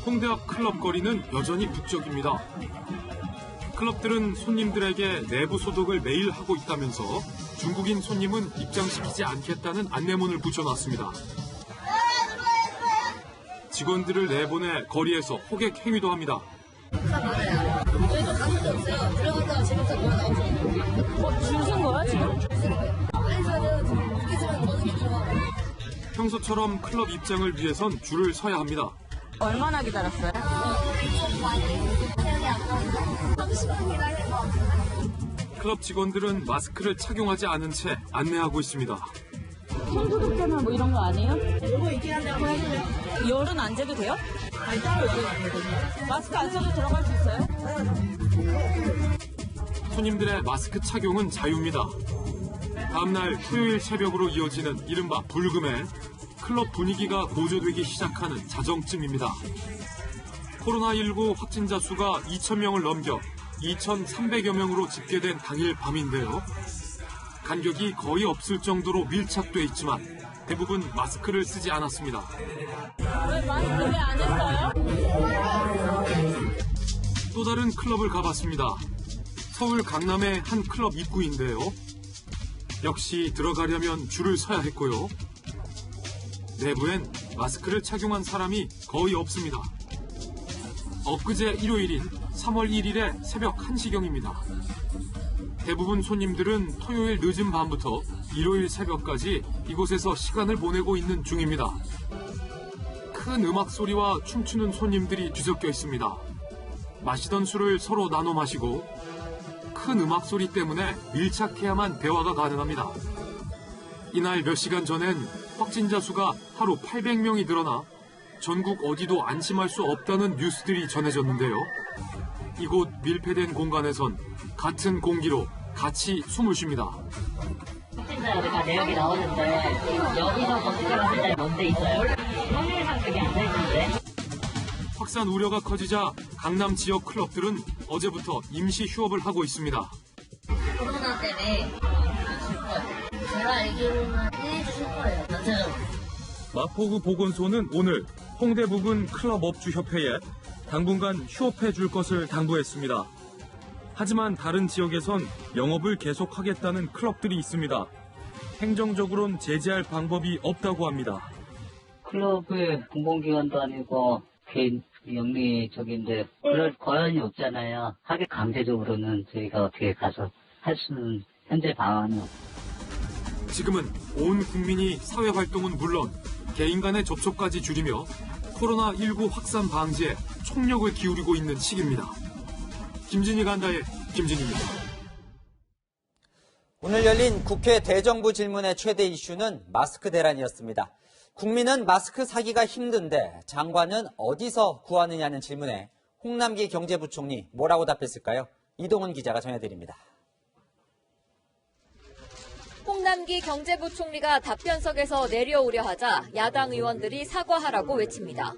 홍대 앞 클럽 거리는 여전히 북적입니다. 클럽들은 손님들에게 내부 소독을 매일 하고 있다면서 중국인 손님은 입장시키지 않겠다는 안내문을 붙여놨습니다. 직원들을 내보내 거리에서 호객 행위도 합니다. 저희도 가격도 없어요. 들어가서 재밌어 뭐가 나오죠. 줄 쓴 거야 지금? 안에서는 스케줄은 어느 게 좋아. 평소처럼 클럽 입장을 위해선 줄을 서야 합니다. 얼마나 기다렸어요? 30분 기다려서. 클럽 직원들은 마스크를 착용하지 않은 채 안내하고 있습니다. 손소독제나 뭐 이런 거 아니에요? 이거 있긴 한데 열은 안 재도 돼요? 아니 따로 있긴 하거든요. 마스크 안 써도 들어갈 수 있어요? 손님들의 마스크 착용은 자유입니다. 다음날 토요일 새벽으로 이어지는 이른바 불금에 클럽 분위기가 고조되기 시작하는 자정쯤입니다. 코로나19 확진자 수가 2,000명을 넘겨 2,300여 명으로 집계된 당일 밤인데요. 간격이 거의 없을 정도로 밀착돼 있지만 대부분 마스크를 쓰지 않았습니다. 왜 마스크 왜 안 했어요? 또 다른 클럽을 가봤습니다. 서울 강남의 한 클럽 입구인데요. 역시 들어가려면 줄을 서야 했고요. 내부엔 마스크를 착용한 사람이 거의 없습니다. 엊그제 일요일인 3월 1일의 새벽 1시경입니다. 대부분 손님들은 토요일 늦은 밤부터 일요일 새벽까지 이곳에서 시간을 보내고 있는 중입니다. 큰 음악 소리와 춤추는 손님들이 뒤섞여 있습니다. 마시던 술을 서로 나눠 마시고 큰 음악 소리 때문에 밀착해야만 대화가 가능합니다. 이날 몇 시간 전엔 확진자 수가 하루 800명이 늘어나 전국 어디도 안심할 수 없다는 뉴스들이 전해졌는데요. 이곳 밀폐된 공간에선 같은 공기로 같이 숨을 쉬입니다. 확진자가 다 내역이 나오는데 여기서 검색한 확진자가 뭔데 있어요? 확률상 그게 안 되는데. 확산 우려가 커지자 강남 지역 클럽들은 어제부터 임시 휴업을 하고 있습니다. 코로나 때문에 줄 거예요. 제가 알기로는 해주실 거예요. 전체적으로. 마포구 보건소는 오늘 홍대 부근 클럽업주협회에 당분간 휴업해 줄 것을 당부했습니다. 하지만 다른 지역에선 영업을 계속하겠다는 클럽들이 있습니다. 행정적으로는 제재할 방법이 없다고 합니다. 클럽의 공공기관도 아니고 개인 영리적인데 그럴 거연이 없잖아요. 하게 강제적으로는 저희가 어떻게 가서 할 수는 현재 방안은 없고. 지금은 온 국민이 사회활동은 물론 개인 간의 접촉까지 줄이며 코로나19 확산 방지에 총력을 기울이고 있는 시기입니다. 김진희 간다의 김진희입니다. 오늘 열린 국회 대정부 질문의 최대 이슈는 마스크 대란이었습니다. 국민은 마스크 사기가 힘든데 장관은 어디서 구하느냐는 질문에 홍남기 경제부총리 뭐라고 답했을까요? 이동훈 기자가 전해드립니다. 홍남기 경제부총리가 답변석에서 내려오려 하자 야당 의원들이 사과하라고 외칩니다.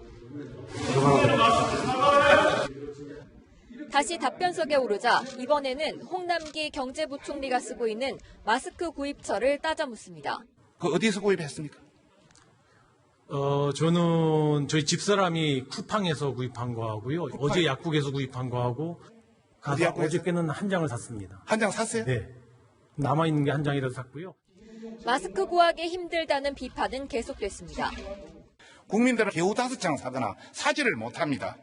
다시 답변석에 오르자 이번에는 홍남기 경제부총리가 쓰고 있는 마스크 구입처를 따져 묻습니다. 그 어디서 구입했습니까? 저는 저희 집사람이 쿠팡에서 구입한 거하고요. 어제 약국에서 구입한 거하고 어저께는 한 장을 샀습니다. 한 장 샀어요? 네. 남아있는 게 한 장이라서 샀고요. 마스크 구하기 힘들다는 비판은 계속됐습니다. 국민들은 겨우 5장 사거나 사지를 못합니다.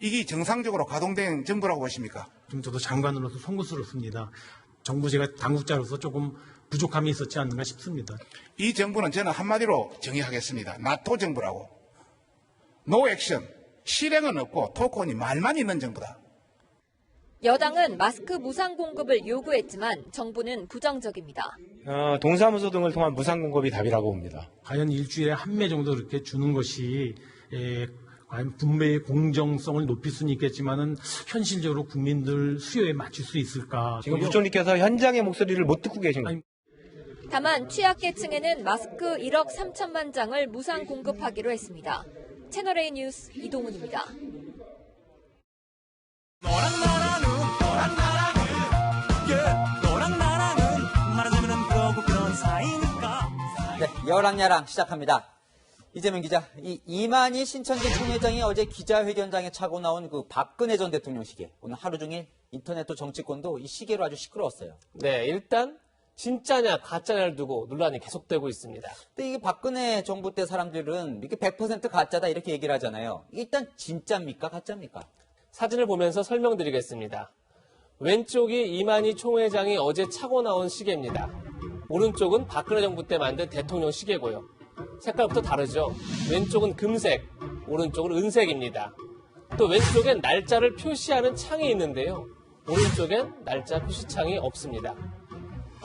이게 정상적으로 가동된 정부라고 보십니까? 좀 저도 장관으로서 송구스럽습니다. 정부 제가 당국자로서 조금 부족함이 있었지 않는가 싶습니다. 이 정부는 저는 한마디로 정의하겠습니다. 나토 정부라고. 노 액션, 실행은 없고 토콘이 말만 있는 정부다. 여당은 마스크 무상 공급을 요구했지만 정부는 부정적입니다. 동사무소 등을 통한 무상 공급이 답이라고 봅니다. 과연 일주일에 한 매 정도 이렇게 주는 것이 과연 분배의 공정성을 높일 수는 있겠지만은 현실적으로 국민들 수요에 맞출 수 있을까? 지금 부총리께서 현장의 목소리를 못 듣고 계신 거예요. 다만 취약계층에는 마스크 1억 3천만 장을 무상 공급하기로 했습니다. 채널A 뉴스 이동훈입니다. 네, 여랑야랑 시작합니다. 이재명 기자, 이 이만희 신천지 총회장이 어제 기자회견장에 차고 나온 그 박근혜 전 대통령 시계. 오늘 하루 종일 인터넷도 정치권도 이 시계로 아주 시끄러웠어요. 네, 일단 진짜냐 가짜냐를 두고 논란이 계속되고 있습니다. 근데 이게 박근혜 정부 때 사람들은 이게 100% 가짜다 이렇게 얘기를 하잖아요. 이게 일단 진짜입니까 가짜입니까? 사진을 보면서 설명드리겠습니다. 왼쪽이 이만희 총회장이 어제 차고 나온 시계입니다. 오른쪽은 박근혜 정부 때 만든 대통령 시계고요. 색깔부터 다르죠. 왼쪽은 금색, 오른쪽은 은색입니다. 또 왼쪽엔 날짜를 표시하는 창이 있는데요. 오른쪽엔 날짜 표시창이 없습니다.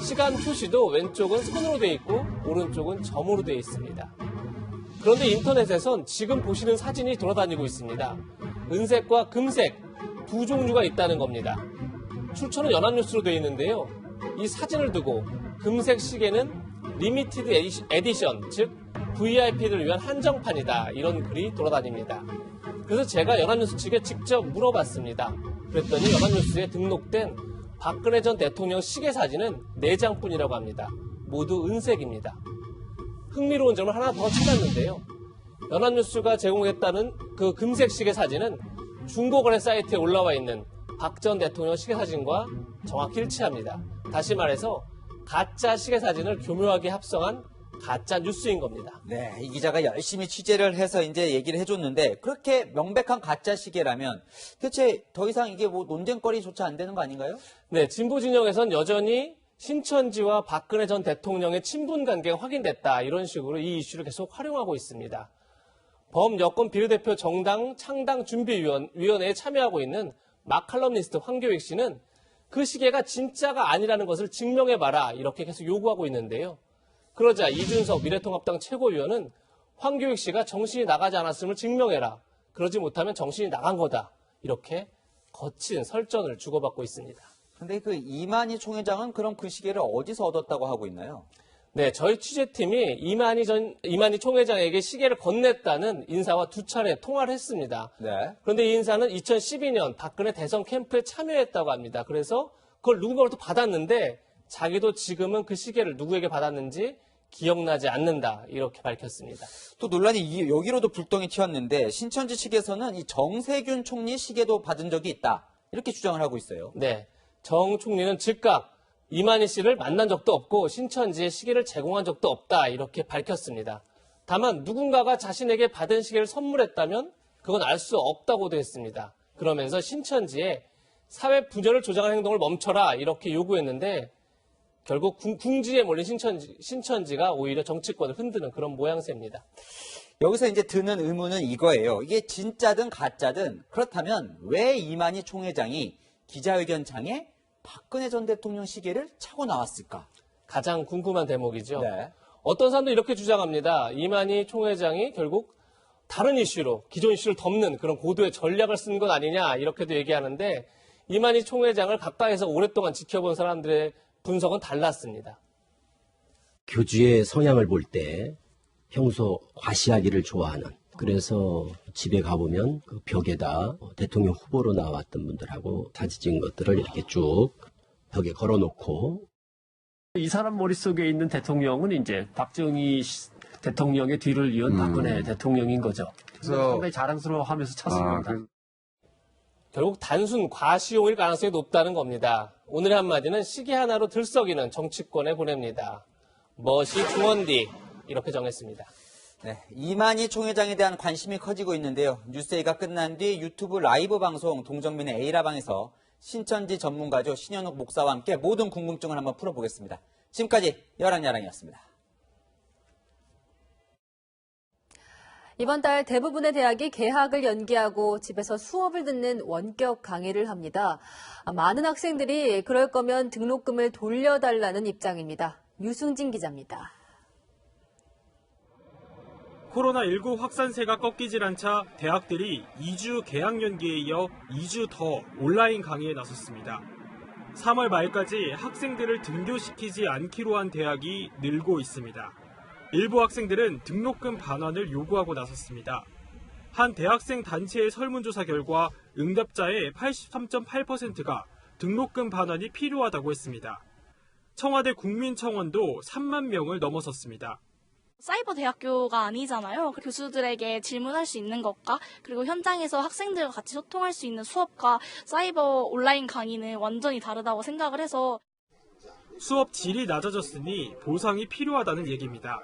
시간 표시도 왼쪽은 선으로 되어 있고 오른쪽은 점으로 되어 있습니다. 그런데 인터넷에선 지금 보시는 사진이 돌아다니고 있습니다. 은색과 금색 두 종류가 있다는 겁니다. 출처는 연합뉴스로 되어 있는데요. 이 사진을 두고 금색 시계는 리미티드 에디션, 즉 VIP들을 위한 한정판이다. 이런 글이 돌아다닙니다. 그래서 제가 연합뉴스 측에 직접 물어봤습니다. 그랬더니 연합뉴스에 등록된 박근혜 전 대통령 시계 사진은 4장뿐이라고 합니다. 모두 은색입니다. 흥미로운 점을 하나 더 찾았는데요. 연합뉴스가 제공했다는 그 금색 시계 사진은 중고거래 사이트에 올라와 있는 박 전 대통령 시계 사진과 정확히 일치합니다. 다시 말해서 가짜 시계 사진을 교묘하게 합성한 가짜 뉴스인 겁니다. 네, 이 기자가 열심히 취재를 해서 이제 얘기를 해줬는데 그렇게 명백한 가짜 시계라면 대체 더 이상 이게 뭐 논쟁거리조차 안 되는 거 아닌가요? 네, 진보 진영에선 여전히 신천지와 박근혜 전 대통령의 친분 관계가 확인됐다. 이런 식으로 이 이슈를 계속 활용하고 있습니다. 범여권 비례대표 정당 창당준비위원회에 참여하고 있는 막 칼럼니스트 황교익 씨는 그 시계가 진짜가 아니라는 것을 증명해봐라 이렇게 계속 요구하고 있는데요. 그러자 이준석 미래통합당 최고위원은 황교익 씨가 정신이 나가지 않았음을 증명해라. 그러지 못하면 정신이 나간 거다. 이렇게 거친 설전을 주고받고 있습니다. 그런데 그 이만희 총회장은 그럼 그 시계를 어디서 얻었다고 하고 있나요? 네, 저희 취재팀이 이만희 총회장에게 시계를 건넸다는 인사와 2차례 통화를 했습니다. 네. 그런데 이 인사는 2012년 박근혜 대선 캠프에 참여했다고 합니다. 그래서 그걸 누군가로부터 받았는데 자기도 지금은 그 시계를 누구에게 받았는지 기억나지 않는다 이렇게 밝혔습니다. 또 논란이 여기로도 불똥이 튀었는데 신천지 측에서는 이 정세균 총리 시계도 받은 적이 있다 이렇게 주장을 하고 있어요. 네, 정 총리는 즉각 이만희 씨를 만난 적도 없고 신천지에 시계를 제공한 적도 없다 이렇게 밝혔습니다. 다만 누군가가 자신에게 받은 시계를 선물했다면 그건 알 수 없다고도 했습니다. 그러면서 신천지에 사회 분열을 조장하는 행동을 멈춰라 이렇게 요구했는데 결국 궁지에 몰린 신천지가 오히려 정치권을 흔드는 그런 모양새입니다. 여기서 이제 드는 의문은 이거예요. 이게 진짜든 가짜든 그렇다면 왜 이만희 총회장이 기자회견장에 박근혜 전 대통령 시계를 차고 나왔을까? 가장 궁금한 대목이죠. 네. 어떤 사람도 이렇게 주장합니다. 이만희 총회장이 결국 다른 이슈로 기존 이슈를 덮는 그런 고도의 전략을 쓴 건 아니냐 이렇게도 얘기하는데 이만희 총회장을 가까이서 오랫동안 지켜본 사람들의 분석은 달랐습니다. 교주의 성향을 볼 때 평소 과시하기를 좋아하는, 그래서 집에 가보면 그 벽에다 대통령 후보로 나왔던 분들하고 사진 찍은 것들을 이렇게 쭉 벽에 걸어놓고, 이 사람 머릿속에 있는 대통령은 이제 박정희 대통령의 뒤를 이은 박근혜 대통령인 거죠. 그래서 상당히 자랑스러워하면서 찾습니다. 결국 단순 과시용일 가능성이 높다는 겁니다. 오늘의 한마디는 시계 하나로 들썩이는 정치권에 보냅니다. 멋이 중원디 이렇게 정했습니다. 네, 이만희 총회장에 대한 관심이 커지고 있는데요. 뉴스A가 끝난 뒤 유튜브 라이브 방송 동정민의 A라방에서 신천지 전문가죠. 신현욱 목사와 함께 모든 궁금증을 한번 풀어보겠습니다. 지금까지 여랑야랑이었습니다. 이번 달 대부분의 대학이 개학을 연기하고 집에서 수업을 듣는 원격 강의를 합니다. 많은 학생들이 그럴 거면 등록금을 돌려달라는 입장입니다. 유승진 기자입니다. 코로나19 확산세가 꺾이질 않자 대학들이 2주 개학 연기에 이어 2주 더 온라인 강의에 나섰습니다. 3월 말까지 학생들을 등교시키지 않기로 한 대학이 늘고 있습니다. 일부 학생들은 등록금 반환을 요구하고 나섰습니다. 한 대학생 단체의 설문조사 결과 응답자의 83.8%가 등록금 반환이 필요하다고 했습니다. 청와대 국민청원도 3만 명을 넘어섰습니다. 사이버 대학교가 아니잖아요. 교수들에게 질문할 수 있는 것과 그리고 현장에서 학생들과 같이 소통할 수 있는 수업과 사이버 온라인 강의는 완전히 다르다고 생각을 해서 수업 질이 낮아졌으니 보상이 필요하다는 얘기입니다.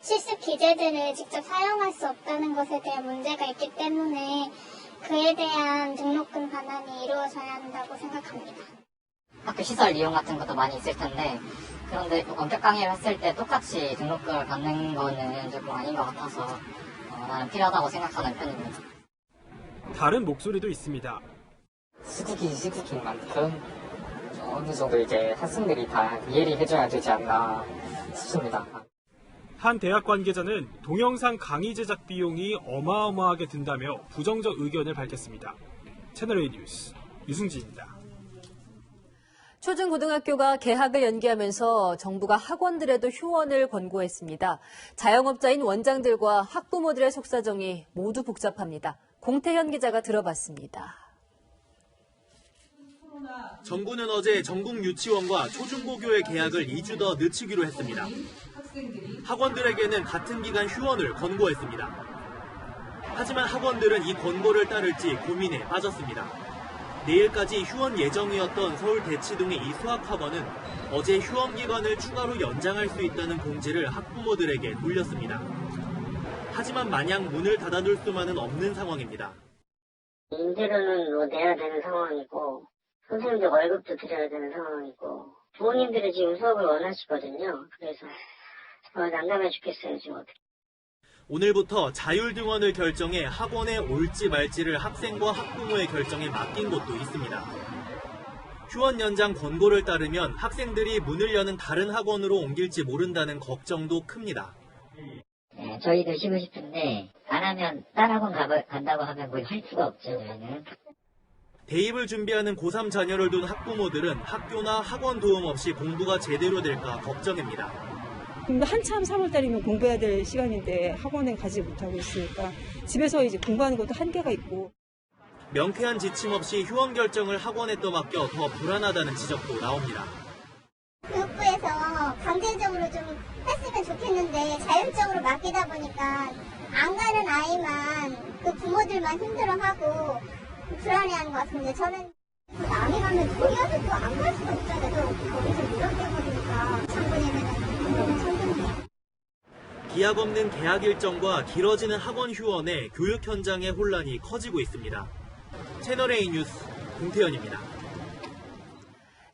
실습 기재들을 직접 사용할 수 없다는 것에 대한 문제가 있기 때문에 그에 대한 등록금 반환이 이루어져야 한다고 생각합니다. 학교 시설 이용 같은 것도 많이 있을 텐데 그런데 원격 강의를 했을 때 똑같이 등록금을 받는 거는 조금 아닌 것 같아서 나는 필요하다고 생각하는 편입니다. 다른 목소리도 있습니다. 시키긴 만큼 어느 정도 이제 학생들이 다 이해를 해줘야 되지 않나 싶습니다. 한 대학 관계자는 동영상 강의 제작 비용이 어마어마하게 든다며 부정적 의견을 밝혔습니다. 채널A 뉴스 유승진입니다. 초중고등학교가 개학을 연기하면서 정부가 학원들에도 휴원을 권고했습니다. 자영업자인 원장들과 학부모들의 속사정이 모두 복잡합니다. 공태현 기자가 들어봤습니다. 정부는 어제 전국 유치원과 초중고교의 개학을 2주 더 늦추기로 했습니다. 학원들에게는 같은 기간 휴원을 권고했습니다. 하지만 학원들은 이 권고를 따를지 고민에 빠졌습니다. 내일까지 휴원 예정이었던 서울 대치동의 이 수학학원은 어제 휴원 기간을 추가로 연장할 수 있다는 공지를 학부모들에게 돌렸습니다. 하지만 마냥 문을 닫아둘 수만은 없는 상황입니다. 임대료는 내야 되는 상황이고 선생님들 월급도 드려야 되는 상황이고 부모님들이 지금 수업을 원하시거든요. 그래서 난감해 죽겠어요. 지금 어떻게. 오늘부터 자율등원을 결정해 학원에 올지 말지를 학생과 학부모의 결정에 맡긴 곳도 있습니다. 휴원 연장 권고를 따르면 학생들이 문을 여는 다른 학원으로 옮길지 모른다는 걱정도 큽니다. 저희도 쉬고 싶은데 안 하면 딴 학원 간다고 하면 뭐 할 수가 없죠, 저희는. 대입을 준비하는 고3 자녀를 둔 학부모들은 학교나 학원 도움 없이 공부가 제대로 될까 걱정입니다. 한참 3월달이면 공부해야 될 시간인데 학원에 가지 못하고 있으니까 집에서 이제 공부하는 것도 한계가 있고. 명쾌한 지침 없이 휴원 결정을 학원에 떠맡겨 더 불안하다는 지적도 나옵니다. 교육부에서 강제적으로 좀 했으면 좋겠는데 자율적으로 맡기다 보니까 안 가는 아이만 그 부모들만 힘들어하고 불안해하는 것 같은데 저는 남이 가면 저희 아들도 안 갈 수가 없잖아요. 거기서 누락돼버리니까 창문에는 힘듭니다. 기약 없는 개학 일정과 길어지는 학원 휴원에 교육 현장의 혼란이 커지고 있습니다. 채널A 뉴스 공태현입니다.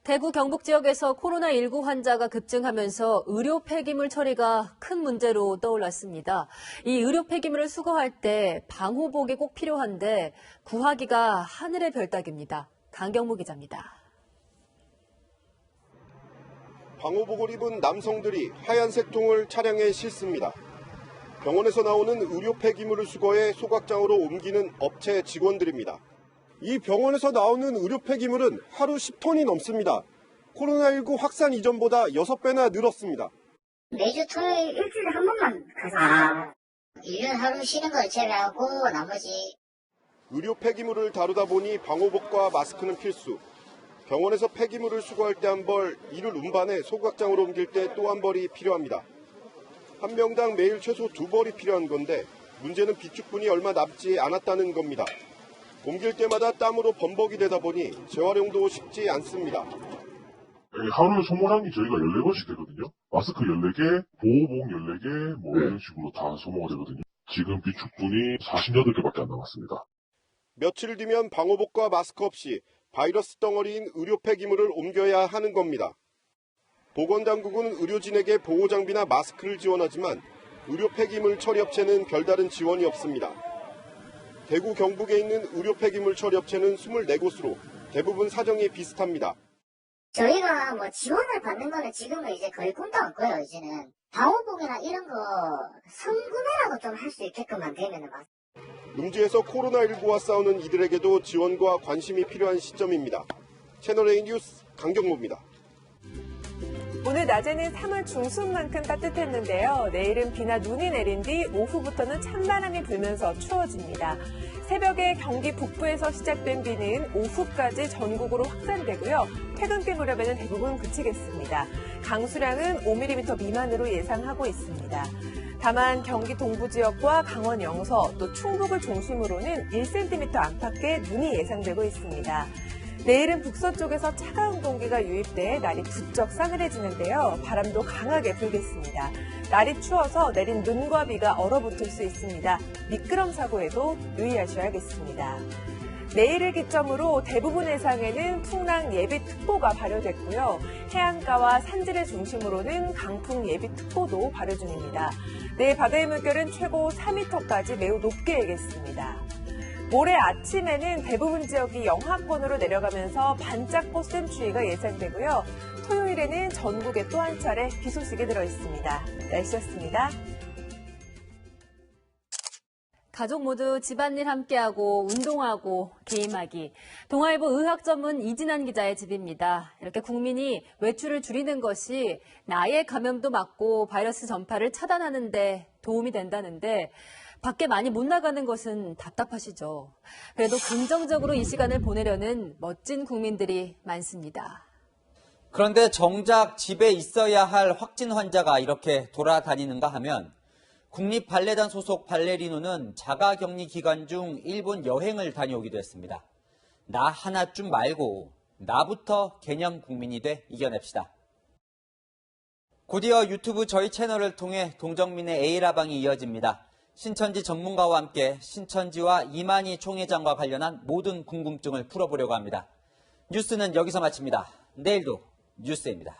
대구 경북 지역에서 코로나19 환자가 급증하면서 의료 폐기물 처리가 큰 문제로 떠올랐습니다. 이 의료 폐기물을 수거할 때 방호복이 꼭 필요한데 구하기가 하늘의 별따기입니다. 강경무 기자입니다. 방호복을 입은 남성들이 하얀색 통을 차량에 싣습니다. 병원에서 나오는 의료 폐기물을 수거해 소각장으로 옮기는 업체 직원들입니다. 이 병원에서 나오는 의료 폐기물은 하루 10톤이 넘습니다. 코로나19 확산 이전보다 6배나 늘었습니다. 매주 토요일 일주일에 한 번만 가서 1년 하루 쉬는 걸 제외하고 나머지. 의료 폐기물을 다루다 보니 방호복과 마스크는 필수. 병원에서 폐기물을 수거할 때 한 벌, 이를 운반해 소각장으로 옮길 때 또 한 벌이 필요합니다. 한 명당 매일 최소 2벌이 필요한 건데 문제는 비축분이 얼마 남지 않았다는 겁니다. 옮길 때마다 땀으로 범벅이 되다 보니 재활용도 쉽지 않습니다. 하루에 소모량이 저희가 14번씩 되거든요. 마스크 14개, 보호복 14개, 뭐 이런 식으로 다 소모가 되거든요. 지금 비축분이 48개밖에 안 남았습니다. 며칠 뒤면 방호복과 마스크 없이 바이러스 덩어리인 의료 폐기물을 옮겨야 하는 겁니다. 보건당국은 의료진에게 보호장비나 마스크를 지원하지만 의료 폐기물 처리업체는 별다른 지원이 없습니다. 대구 경북에 있는 의료 폐기물 처리업체는 24곳으로 대부분 사정이 비슷합니다. 저희가 뭐 지원을 받는 거는 지금은 이제 거의 꿈도 안 꿔요, 이제는. 방호복이나 이런 거 선구매라도 좀 할 수 있게끔만 되면은 음지에서 코로나19와 싸우는 이들에게도 지원과 관심이 필요한 시점입니다. 채널A 뉴스 강경모입니다. 오늘 낮에는 3월 중순만큼 따뜻했는데요. 내일은 비나 눈이 내린 뒤 오후부터는 찬바람이 불면서 추워집니다. 새벽에 경기 북부에서 시작된 비는 오후까지 전국으로 확산되고요. 퇴근길 무렵에는 대부분 그치겠습니다. 강수량은 5mm 미만으로 예상하고 있습니다. 다만 경기 동부 지역과 강원 영서 또 충북을 중심으로는 1cm 안팎의 눈이 예상되고 있습니다. 내일은 북서쪽에서 차가운 공기가 유입돼 날이 부쩍 싸늘해지는데요. 바람도 강하게 불겠습니다. 날이 추워서 내린 눈과 비가 얼어붙을 수 있습니다. 미끄럼 사고에도 유의하셔야겠습니다. 내일을 기점으로 대부분 해상에는 풍랑 예비특보가 발효됐고요. 해안가와 산지를 중심으로는 강풍 예비특보도 발효 중입니다. 내일 바다의 물결은 최고 4m까지 매우 높게 일겠습니다. 모레 아침에는 대부분 지역이 영하권으로 내려가면서 반짝 꽃샘 추위가 예상되고요. 토요일에는 전국에 또 한 차례 비 소식이 들어있습니다. 날씨였습니다. 가족 모두 집안일 함께하고 운동하고 게임하기. 동아일보 의학 전문 이진한 기자의 집입니다. 이렇게 국민이 외출을 줄이는 것이 나의 감염도 막고 바이러스 전파를 차단하는 데 도움이 된다는데 밖에 많이 못 나가는 것은 답답하시죠. 그래도 긍정적으로 이 시간을 보내려는 멋진 국민들이 많습니다. 그런데 정작 집에 있어야 할 확진 환자가 이렇게 돌아다니는가 하면 국립발레단 소속 발레리노는 자가격리 기간 중 일본 여행을 다녀오기도 했습니다. 나 하나쯤 말고 나부터 개념 국민이 돼 이겨냅시다. 곧이어 유튜브 저희 채널을 통해 동정민의 A라방이 이어집니다. 신천지 전문가와 함께 신천지와 이만희 총회장과 관련한 모든 궁금증을 풀어보려고 합니다. 뉴스는 여기서 마칩니다. 내일도 뉴스입니다.